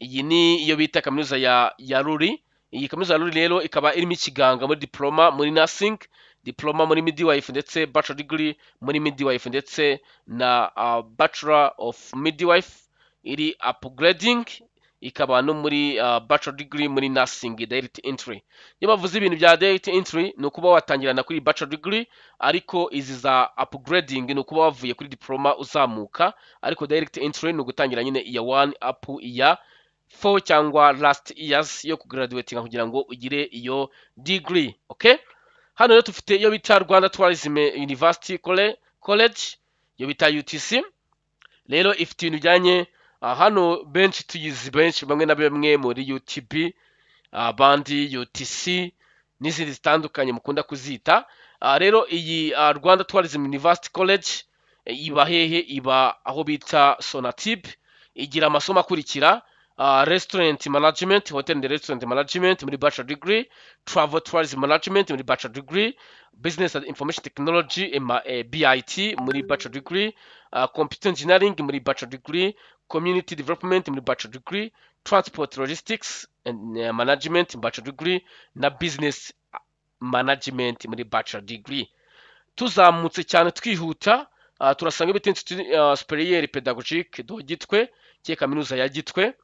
Iyi ni iyo bita kaminuza ya Ruri. Iyi kaminuza ya Ruri rero ikaba irimo ikiganga muri diploma muri nursing, diploma muri midwife, ndetse bachelor degree muri midwife, ndetse na bachelor of midwife iri upgrading, ikaba no muri bachelor degree muri nursing direct entry. Iyo bavuze ibintu bya direct entry ni ukuba watangirana kuri bachelor degree, ariko izi za upgrading ni ukuba wavuye kuri diploma uzamuka, ariko direct entry ni ugutangira nyine iya 1 up iya 4 cyangwa last years yo kugraduating kugira ngo ugire iyo degree. Okay, hano rero tufite iyo bita Rwanda Tourism University College, iyo bita UTC. Rero ifite ibintu bijyanye hano benshi tuyizi, benshi bamwe na bamwe muri UTB, abandi UTC n'izindi zitandukanye mukunda kuzita. Rero iyi Rwanda Tourism University College iba hehe? Iba aho bita Sonatube. Igira amasomo akurikira: restaurant management, hotel and restaurant management muri bachelor degree, travel tourism management muri bachelor degree, business and information technology BIT muri bachelor degree, computer engineering muri bachelor degree, community development muri bachelor degree, transport logistics and management bachelor degree, na business management muri bachelor degree. Tuzamutse cyane twihuta, turasanga ibiti superieur pedagogique do Gitwe, cye kaminuza ya Gitwe.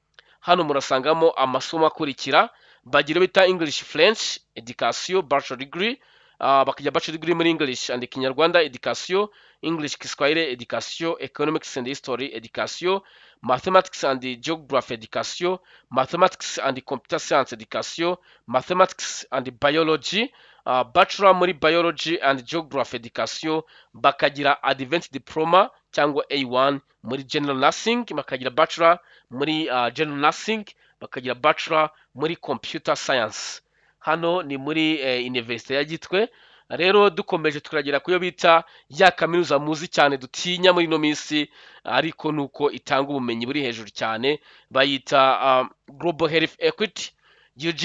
Hano murasangamo amasomo akurikira: bagira bita English French education bachelor degree, bakagira bachelor degree muri English and Kinyarwanda education, English Kiswahili education, Economics and History education, Mathematics and Geography education, Mathematics and Computer Science education, Mathematics and Biology, Bachelor muri Biology and Geography education, bakagira Advanced Diploma cyangwa A1 muri General Nursing, bakagira Bachelor muri General Nursing, bakagira Bachelor muri Computer Science. Hano ni muri University ya Gitwe. Rero dukomeje tukagera kuyo bita ya kaminuza muzi cyane dutinya muri no minsi, ariko nuko itanga ubumenyi buri hejuru cyane, bayita Global Health Equity UG.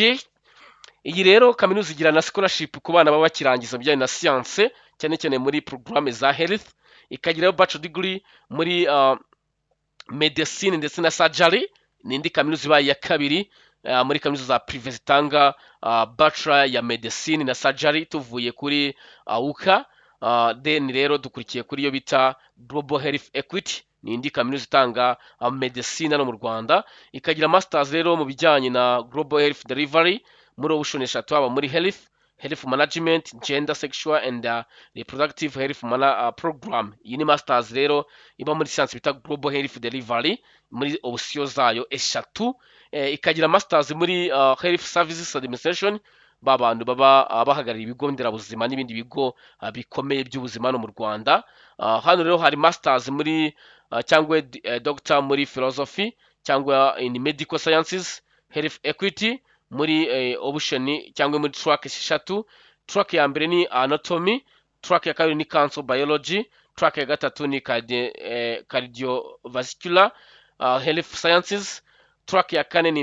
Iyi rero kaminuza igira na scholarship ku bana baba bakirangiza bijyanye na science, cyane cyane muri programme za health, ikagira bachelor degree muri medicine ndetse na surgery. Nindi kaminuza ibaye ya kabiri muri kaminuza za privé zitanga bachelor ya medicine na surgery, tuvuye kuri UKA. Then rero dukurikiye kuri yo bita Global Health Equity, nindi kaminuza itanga medicine no mu Rwanda, ikagira masters rero mu bijyanye na Global Health Delivery muri option eshatu, haba muri health management, gender, sexual and reproductive health program. Iyi ni masters rero iba muri science bita Global Health Delivery muri option zayo eshatu. Ikagira masters muri Health Services Administration, babantu baba bahagarariye ibigo nderabuzima n'ibindi bigo bikomeye by'ubuzima no mu Rwanda. Hano rero hari masters muri cyangwa doctor muri philosophy cyangwa in medical sciences, health equity muri option cyangwa muri track eshatu. Track ya mbere ni anatomy, track ya kabiri ni cancer biology, track ya gatatu ni cardiovascular health sciences, track ya kane ni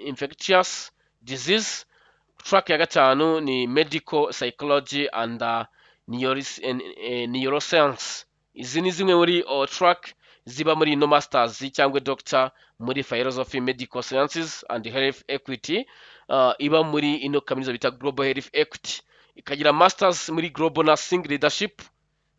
infectious disease, track ya gatanu ni medical psychology and neuroscience. Izi ni zimwe muri track ziba muri no masters cyangwa doctor muri philosophy, medical sciences and health equity, iba muri ino kaminuza bita Global Health Equity. Ikagira masters muri global nursing leadership.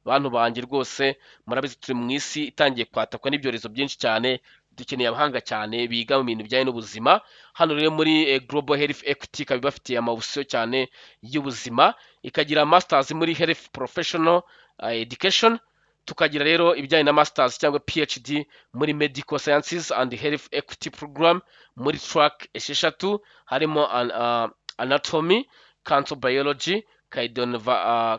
Bantu banjye rwose murabizi turi mu isi itangiye kwatakwa n'ibyorezo byinshi cyane, dukeneye abahanga cyane biga mu bintu bijyanye n'ubuzima. Hano rero muri Global Health Equity ikaba ibafitiye amabusyo cyane y'ubuzima. Ikagira masters muri health professional education, tukagira rero ibijyanye na masters cyangwa PhD muri medical sciences and health equity program muri track esheshatu, harimo anatomy, cancer biology,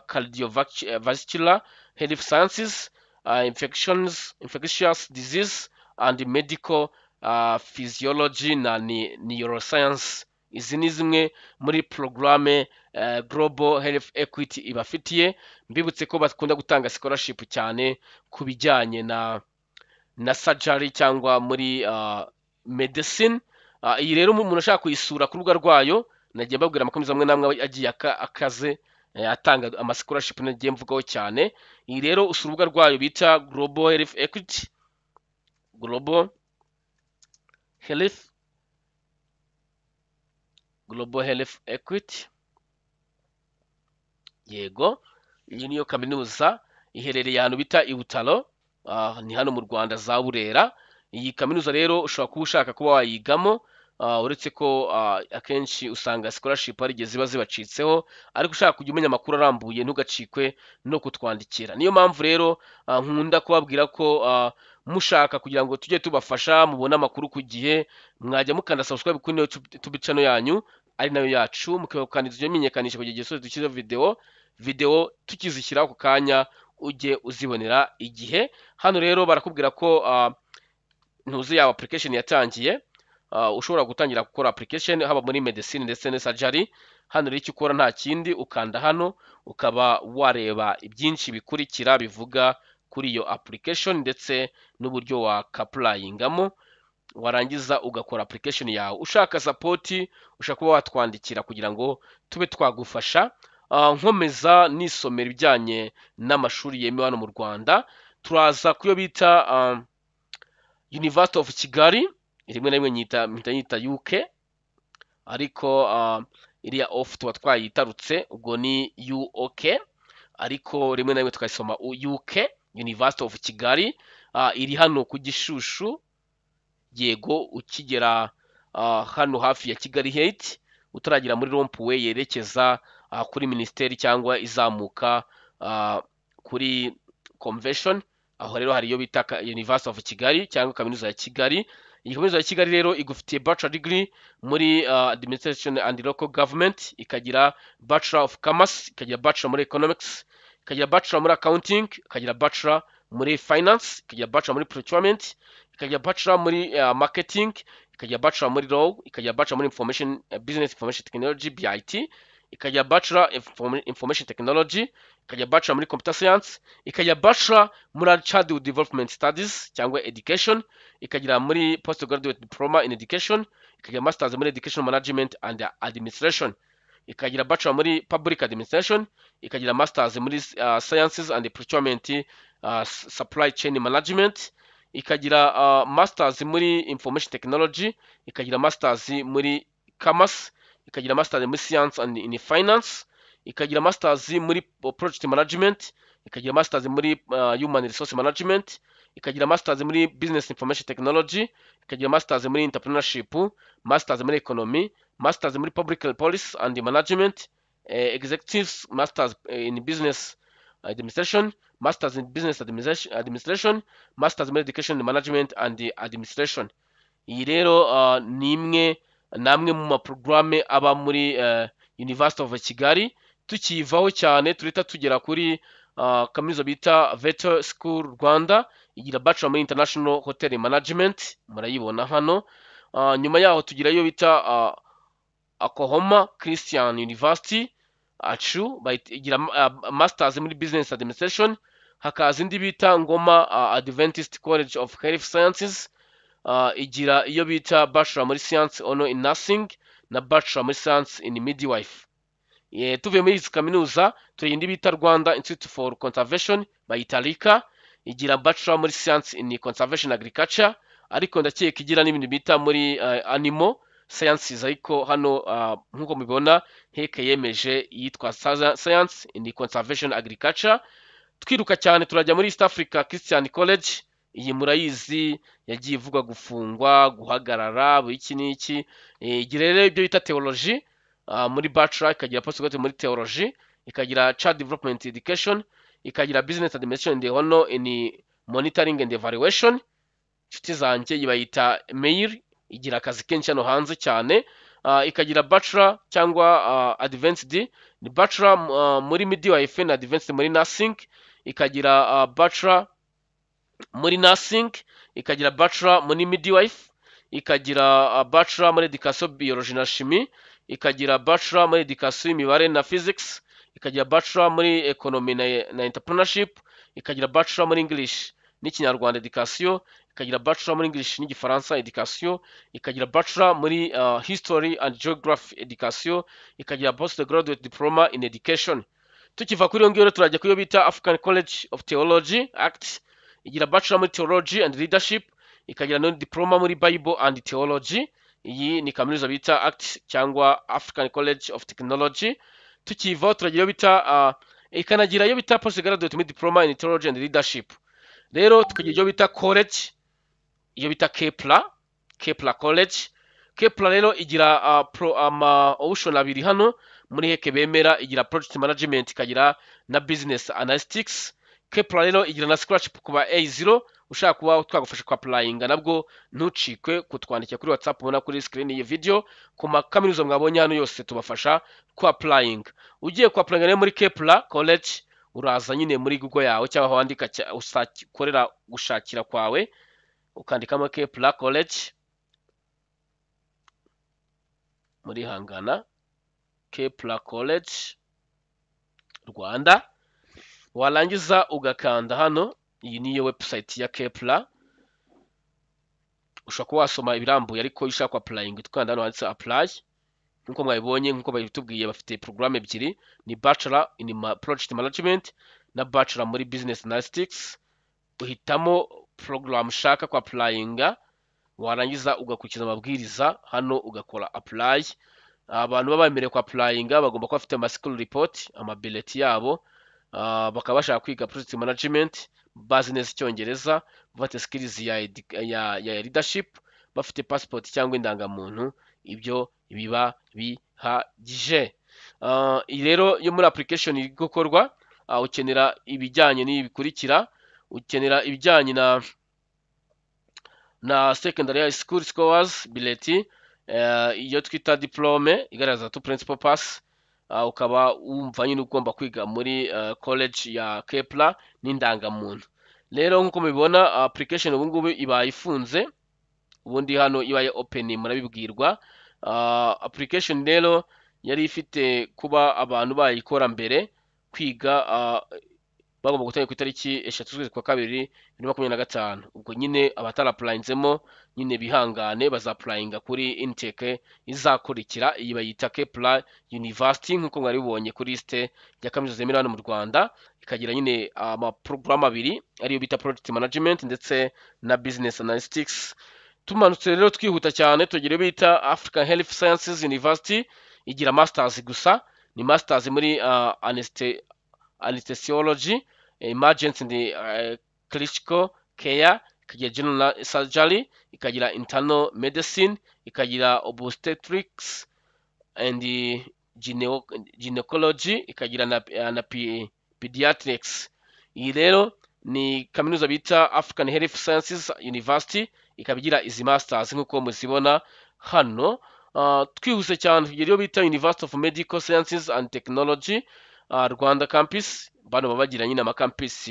cardiovascular health sciences, infectious disease and medical physiology na neuroscience. Izi ni zimwe muri programme Global Health Equity ibafitiye. Mbibutse ko bakunda gutanga scholarship cyane ku bijyanye na surgery cyangwa muri medicine. Iyi rero umuntu ashaka kuyisura ku rubuga rwayo, nagiye mbabwira amakomeza amwe namwe agiye akaze atanga ama scholarship nagiye mvugaho cyane. Iyi rero usura urubuga rwayo bita Global Health Equity, Global Health Equity. Yego, iyi niyo kaminuza iherereye ahantu bita i Butaro, ni hano mu Rwanda za Burera. Iyi kaminuza rero ushobora kuba ushaka kuba wayigamo, uretse ko akenshi usanga scholarship hari igihe ziba zibacitseho, ariko ushaka kujya umenya amakuru arambuye ntugacikwe no kutwandikira. Niyo mpamvu rero nkunda kubabwira ko mushaka kugira ngo tujye tubafasha mubone amakuru ku gihe, mwajya mukanda subscribe kuri no YouTube channel yanyu ari nayo yacu, mukabakaniza ujye menyekanisha kugira gihe cyose dushyize video tukizishyira ku kanya ujye uzibonera igihe. Hano rero barakubwira ko ntuzi yawe application yatangiye, ushobora gutangira gukora application haba muri medicine ndetse na surgery. Hano rero icyo ukora nta kindi, ukanda hano ukaba wareba ibyinshi bikurikira bivuga kuri iyo application ndetse n'uburyo wakapplyingamo, warangiza ugakora application yawe. Ushaka support ushaka kuba watwandikira kugira ngo tube twagufasha. Nkomeza nisomera ibijyanye n'amashuri yemewe hano mu Rwanda, turaza kuyo bita University of Kigali, rimwe na rimwe nyita UK, ariko iriya off tuba twayitarutse, ubwo ni UK, ariko rimwe na rimwe tukayisoma UK, University of Kigali. Iri hano ku Gishushu, yego, ukigera hano hafi ya Kigali Gate, utaragira muri Rompuwe yerekeza kuri minisiteri cyangwa izamuka kuri convention. Aho rero hari iyo bita University of Kigali cyangwa kaminuza ya Kigali. Iyi kaminuza ya Kigali rero igufitiye bachelor degree muri administration and local government, ikagira bachelor of commerce, ikagira bachelor muri economics, ikagira bachelor muri accounting, ikagira bachelor muri finance, ikagira bachelor muri procurement, ikagira bachelor muri marketing, ikagira bachelor muri law, ikagira bachelor muri business information technology BIT, ikagira bachelor information technology, ikagira bachelor muri computer science, ikagira bachelor muri childhood development studies cyangwa education, ikagira muri postgraduate diploma in education, ikagira masters muri education management and administration, ikagira bachelor muri public administration, ikagira masters muri sciences and procurement supply chain management, ikagira masters muri information technology, ikagira masters muri commerce, ikagira masters muri science and in finance, ikagira masters muri project management, ikagira masters muri human resource management, ikagira masters muri business information technology, ikagira masters muri entrepreneurship, masters muri economy, masters muri public policy and management, executives masters in business administration, masters in business administration, masters muri education management and administration. Iyi rero ni namwe mu maprograme aba muri University of Kigali. Tukivaho cyane turita tugera kuri kaminuza bita Veto School Rwanda, igira bachelor muri international hotel management, murayibona hano. Nyuma yaho tugira iyo bita Oklahoma Christian University acu igira masters muri business administration. Hakaza indi bita Ngoma Adventist College of Health Sciences, igira iyo bita bachelor muri science honor in nursing na bachelor muri science in midwife. Tuvuye muri izi kaminuza turi indi bita Rwanda Institute for Conservation bayita RICA, igira bachelor muri science in conservation agriculture, ariko ndakeka igira n'ibintu bita muri animal sciences, ariko hano nkuko mubibona heke yemeje yitwa science in conservation agriculture. Twiruka cyane turajya muri East Africa Christian College. Iyi murayizi yagiye ivuga gufungwa, guhagarara, buri iki n'iki. Igira rero ibyo bita theology muri bachelor, ikagira postgraduate muri theology, ikagira child development education, ikagira business administration and honor in monitoring and evaluation. Inshuti zanjye bayita mail, igira akazi kenshi hano hanze cyane. Ikagira bachelor cyangwa advanced ni bachelor muri midwife na advanced muri nursing, ikagira bachelor muri nursing, ikagira bachelor muri midwife, ikagira bachelor muri education biology na chimie, ikagira bachelor muri education imibare na physics, ikagira bachelor muri economy na entrepreneurship, ikagira bachelor muri English n'ikinyarwanda education, ikagira bachelor muri English n'igifaransa education, ikagira bachelor muri history and geography education, ikagira postgraduate diploma in education. Tukiva kuri iyo ngiyo turajya kuyo bita African College of Theology ACT, igira bachelor muri theology and leadership, ikagira no diploma muri Bible and theology. Iyi ni kaminuza bita ACT cyangwa African College of Technology. Tukiva turagira iyo bita ikanagira iyo bita postgraduate muri diploma in theology and leadership. Rero tukagira iyo bita college, iyo bita Kepler College. Kepler rero igira option abiri hano muri heke bemera, igira project management, ikagira na business analytics. Kepler rero igira na scholarship kuba A0. Ushaka kuba twagufasha kwa applyinga nabwo ntucikwe kutwandikira kuri WhatsApp ubona kuri screen iyi video. Ku makaminuza mwabonye hano yose tubafasha kwa applying. Ugiye kwa applyinga rero muri Kepler College uraza nyine muri Google yawe cyangwa aho wandika ukorera gushakira kwawe, ukandikamo Kepler College muri hangana Kepler College Rwanda, warangiza ugakanda hano. Iyi niyo website ya Kepler. Ushobora kuba wasoma ibirambuye, ariko ushaka applying tukanda hano handitse apply. Nkuko mwabibonye, nkuko babitubwiye, bafite program ebyiri, ni bachelor in project management na bachelor muri business analytics. Uhitamo program ushaka kwa applyinga, warangiza ugakurikiza amabwiriza hano ugakora apply. Abantu baba bemerewe kwa applyinga bagomba kuba bafite school report, amability yabo, bakaba bashaka kwiga project management, bazi neza Icyongereza, bafite skills ya leadership, bafite passport cyangwa indangamuntu. Ibyo biba bihagije. iyi rero yo muri application iri gukorwa, ukenera ibijyanye n'ibi bikurikira. Ukenera ibijyanye na secondary high school scores bileti, iyo twita diplome igaragaza to principal pass, ukaba wumva nyine ugomba kwiga muri college ya Kepler n'indangamuntu. Rero nk'uko mubibona application ubu ngubu ibaye ifunze, ubundi hano ibaye open murabibwirwa. Application rero yari ifite kuba abantu bayikora mbere kwiga, bagomba gutangira ku itariki 3 z'ukwezi kwa kabiri 2025. ubwo nyine abatarapurayinzemo nyine bihangane, bazapurayinga kuri intake izakurikira. iyi bayita Kepler University nk'uko mwari bibonye kuri liste ya kaminuza zemewe hano mu Rwanda, ikagira nyine amaporogaramu abiri ariyo bita project management ndetse na business analytics. Tumanutse rero twihuta cyane tugira bita African Health Sciences University, igira masters gusa, ni masters muri anesthesiology, emergency and critical care, ikagira general surgery, ikagira internal medicine, ikagira obstetrics and gynecology, ikagira na pediatrics. iyi rero ni kaminuza bita African Health Sciences University, ikaba igira izi masters nk'uko muzibona hano. Twihuse cyane tugira iyo bita University of Medical Sciences and Technology, Rwanda campus. bano baba bagira nyine amakampus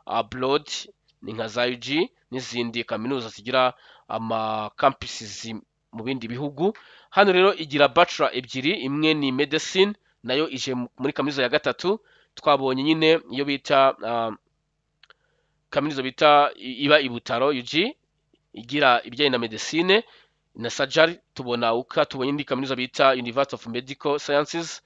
abroad, ni nka za UG n'izindi kaminuza zigira amakampus mu bindi bihugu. Hano rero igira bachelor ebyiri, imwe ni medicine nayo ije muri kaminuza ya gatatu. Twabonye nyine iyo bita kaminuza bita iba i Butaro UG, igira ibijyanye na medicine na surgery. Tubona tubonye indi kaminuza bita University of Medical Sciences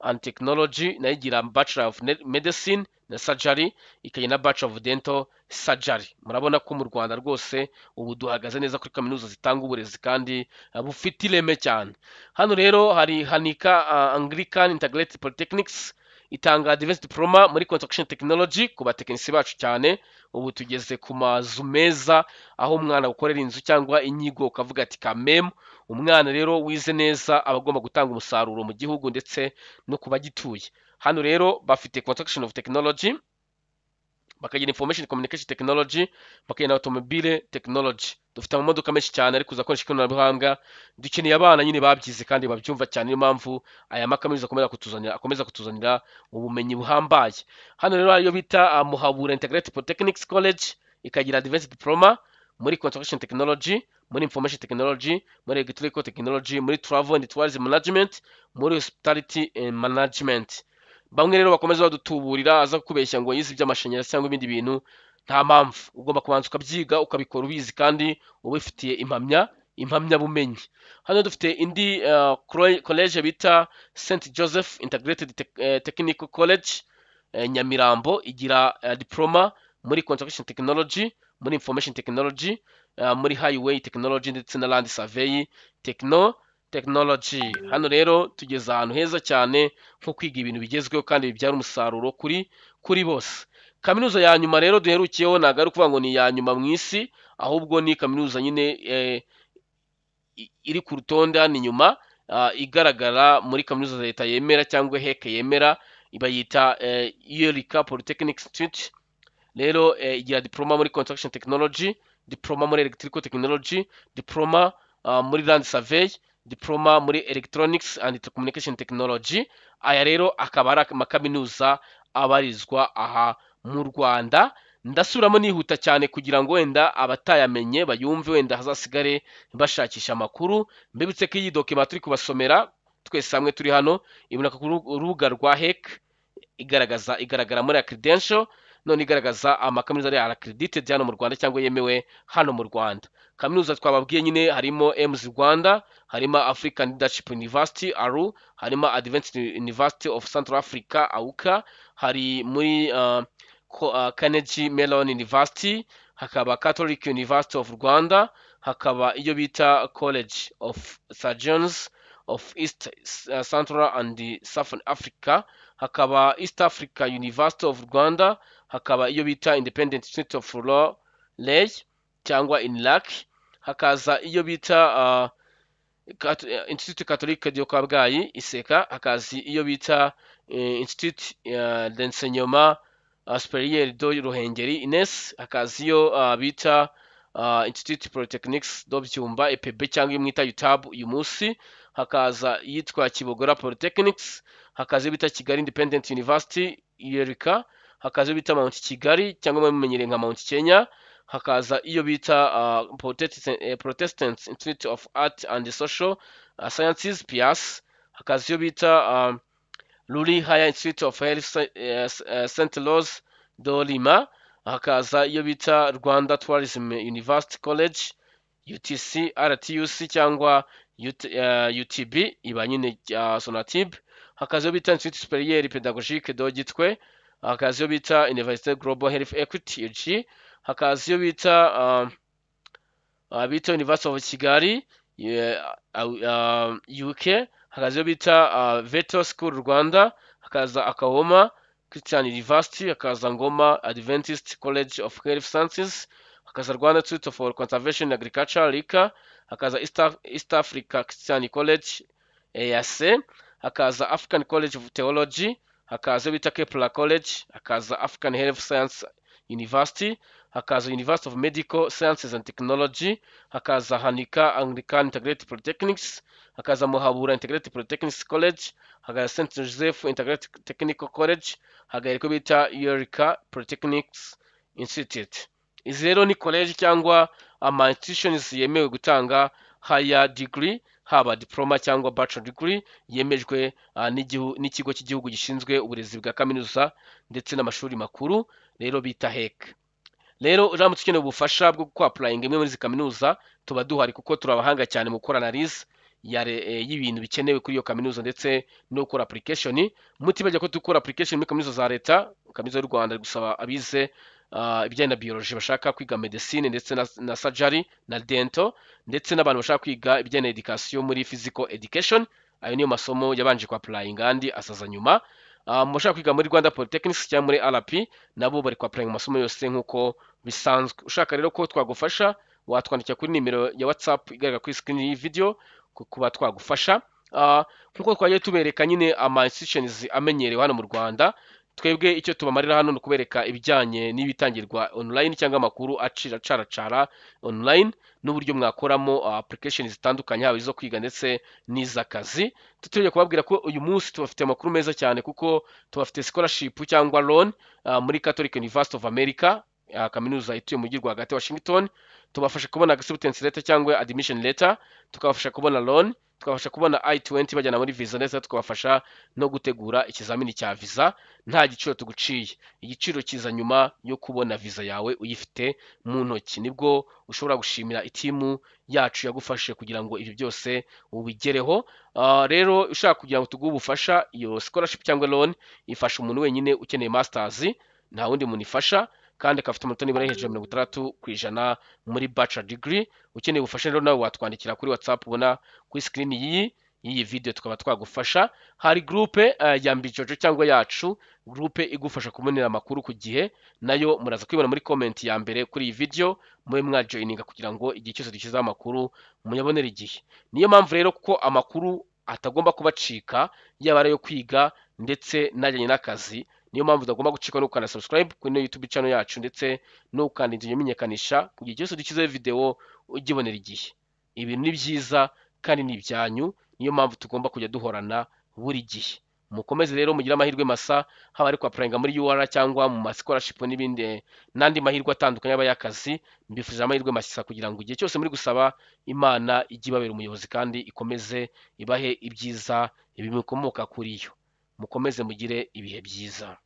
and Technology, nayo igira bachelor of medicine na surgery, ikagira na bachelor of dental surgery. Murabona ko mu Rwanda rwose ubu duhagaze neza kuri kaminuza zitanga uburezi kandi bufite ireme cyane. Hano rero hari Hanika Anglican Integrated Polytechnics, itanga advanced diploma muri construction technology ku batekinisi bacu cyane. Ubu tugeze ku mazu meza aho umwana gukorera inzu cyangwa inyigo ukavuga ati kamemu. Umwana rero wize neza aba agomba gutanga umusaruro mu gihugu ndetse no kuba gituye. Hano rero bafite construction of technology, bakagira information communication technology, bakagira na automobile technology. Dufite amamodoka menshi cyane ariko uzakoresha ikoranabuhanga. Dukeneye abana nyine babyize kandi babyumva cyane, niyo mpamvu aya makaminuza akomeza kutuzanira ubumenyi buhambaye. Hano rero hariyo bita Muhabura Integrated Polytechnics College, ikagira advanced diploma muri construction technology, muri information technology, muri electrical technology, muri travel and tourism management, muri hospitality management. Bamwe rero bakomeza badutuburira aza kubeshya ngo yize iby'amashanyarazi cyangwa ibindi bintu. Nta mpamvu, ugomba kubanza ukabyiga ukabikora ubizi kandi ubifitiye impamyabumenyi. Hano dufite indi college bita St Joseph Integrated Technical College Nyamirambo, igira diploma muri construction technology, muri information technology, muri highway technology ndetse na land survey technology. Hano rero tugeze ahantu heza cyane nko kwiga ibintu bigezweho kandi bibyara umusaruro kuri bose. Kaminuza ya nyuma rero duherukiyeho ntabwo ari ukuvuga ngo ni iya nyuma mu isi, ahubwo ni kaminuza nyine iri ku rutonde hano inyuma, igaragara muri kaminuza za leta yemera cyangwa heke yemera, bayita Eureka Polytechnic Institute. Rero igira diploma muri construction technology, diploma muri electrical technology, diploma muri land survey, diploma muri electronics and communication technology. Aya rero akaba ari amakaminuza abarizwa aha mu Rwanda. Ndasubiramo nihuta cyane kugira ngo wenda abatayamenye bayumve, wenda hazasigare bashakisha amakuru. Mbibutse ko iyi document turi kubasomera twese hamwe turi hano iboneka ku rubuga rwa HEC, igaragara muri credential, none igaragaza amakaminuza ari accredited hano mu Rwanda cyangwa yemewe hano mu Rwanda. Kaminuza twababwiye nyine harimo EMS Rwanda, harimo African Leadership University ARU, harimo Advanced University of Central Africa AUCA, hari muri Carnegie Mellon University, hakaba Catholic University of Rwanda, hakaba iyo bita College of Surgeons of East Central and Southern Africa, hakaba East Africa University of Rwanda, hakaba iyo bita Independent Institute of Law cyangwa INLAC, hakaza iyo bita Institut Catholique de Kabgayi Iseka, hakaza iyo bita Institut d'Enseignement Supérieur de Ruhengeri INES, hakaza iyo bita Institut Polytechnics do Byumba EPB cyangwa iyo mwita UTAB uyu munsi, hakaza iyitwa Kibogora Polytechnics, hakaza iyo bita Kigali Independent University URK, hakaza iyo bita Mount Kigali cyangwa mumenyereye nka Mount Kenya, hakaza iyo bita Protestant Institute of Art and Social Sciences PIAS, hakaza iyo bita Luli Higher Institute of Health St. Louis do Lima, hakaza iyo bita Rwanda Tourism University College UTC RTUC cyangwa UTB iba nyine Sonatube, hakaza iyo bita Institut Supérieur Pédagogique do Gitwe, hakaza iyo bita Université Global Health Equity UG, hakaza iyo bita University of Kigali UK, hakaza iyo bita Veto School Rwanda, hakaza Akahoma Christian University, hakaza Ngoma Adventist College of Health Sciences, hakaza Rwanda Institute for Conservation Agriculture RICA, hakaza East Africa Christian College EAC, hakaza African College of Theology, hakaza iyo bita Kepler College, hakaza African Health Science University, hakaza University of Medical Sciences and Technology, hakaza Hanika Anglican Integrated Polytechnics, hakaza Muhabura Integrated Polytechnics College, hakaza St. Joseph Integrated Technical College, hakaza iko bita Eureka Polytechnics Institute. Izi rero ni college cyangwa ama institutions yemewe gutanga higher degree, haba diploma cyangwa bachelor degree, yemejwe n'ikigo cy'igihugu gishinzwe uburezi bwa kaminuza ndetse n'amashuri makuru, rero bita HEC. Rero uramutse ukeneye ubufasha bwo kwapplyinga imwe muri izi kaminuza, tuba duhari kuko turabahanga cyane mu gukora analyse y'ibintu bikenewe kuri iyo kaminuza ndetse no gukora application. Mutibajya ko dukora application muri kaminuza za leta, kaminuza y'u Rwanda gusaba abize ibijyanye na biology bashaka kwiga medicine ndetse na surgery na dental, ndetse n'abantu bashaka kwiga ibijyanye na education muri physical education. Ayo niyo masomo yabanje kwa applyinga andi asaza nyuma. Mushaka kwiga muri Rwanda Polytechnics cyangwa muri RP nabo bari kwa applyinga amasomo yose nkuko bisanzwe. Ushaka rero ko twagufasha, watwandikira kuri nimero ya WhatsApp igaragara kuri screen y'iyi video kuba twagufasha. Nkuko twagiye tubereka nyine ama institutions amenyerewe hano mu Rwanda, twebwe icyo tubamarira hano ni kubereka ibijyanye n'ibitangirwa online cyangwa amakuru acaracara online n'uburyo mwakoramo applications zitandukanye haba izo kwiga ndetse n'iz'akazi. Tugiye kubabwira ko uyu munsi tubafite amakuru meza cyane kuko tubafite scholarship cyangwa loan muri Catholic University of America, kaminuza ituye mu mujyi rwagati Washington. Tubafasha kubona acceptance letter cyangwa admission letter, tukabafasha kubona loan, tukabafasha kubona I-20 bajyana muri visa ndetse tukabafasha no gutegura ikizamini cya visa nta giciro tuguciye. Igiciro kiza nyuma yo kubona visa yawe uyifite mu ntoki, nibwo ushobora gushimira itimu yacu yagufashe kugira ngo ibyo byose ubigereho. Rero ushaka kugira ngo tuguhe ubufasha, iyo scholarship cyangwa loan ifasha umuntu wenyine ukeneye masters, nta wundi muntu ifasha, kandi akafite amanota nibura hejuru ya 60% muri bachelor degree. Ukeneye ubufasha rero nawe watwandikira kuri WhatsApp ubona kuri screen y'iyi video tukaba twagufasha. Hari groupe ya Mbijojo cyangwa yacu, groupe igufasha kubonera amakuru ku gihe, nayo muraza kwibona muri comment ya mbere kuri iyi video, mwe mwajoininga kugira ngo igihe cyose dukiza amakuru muyabonera igihe. Niyo mpamvu rero kuko amakuru atagomba kubacika, yaba ari yo kwiga ndetse najyanye n'akazi, niyo mpamvu utagomba gucikwa no gukanda subscribe kuri YouTube channel yacu ndetse no gukanda inzu imenyekanisha kugira cyose dukize video ugibonera igihe. Ibintu ni byiza kandi ni ibyanyu, niyo mpamvu tugomba kujya duhorana buri gihe. Mukomeze rero mugira amahirwe masa, haba ari kwa applyinga muri UR cyangwa mu ma scholarship n'ibindi nandi mahirwe atandukanye y'akazi. Mbifurije amahirwe masa kugira ngo igihe cyose muri gusaba Imana ijye ibabera umuyobozi kandi ikomeze ibahe ibyiza ibimukomoka kuri yo. Mukomeze mugire ibihe byiza.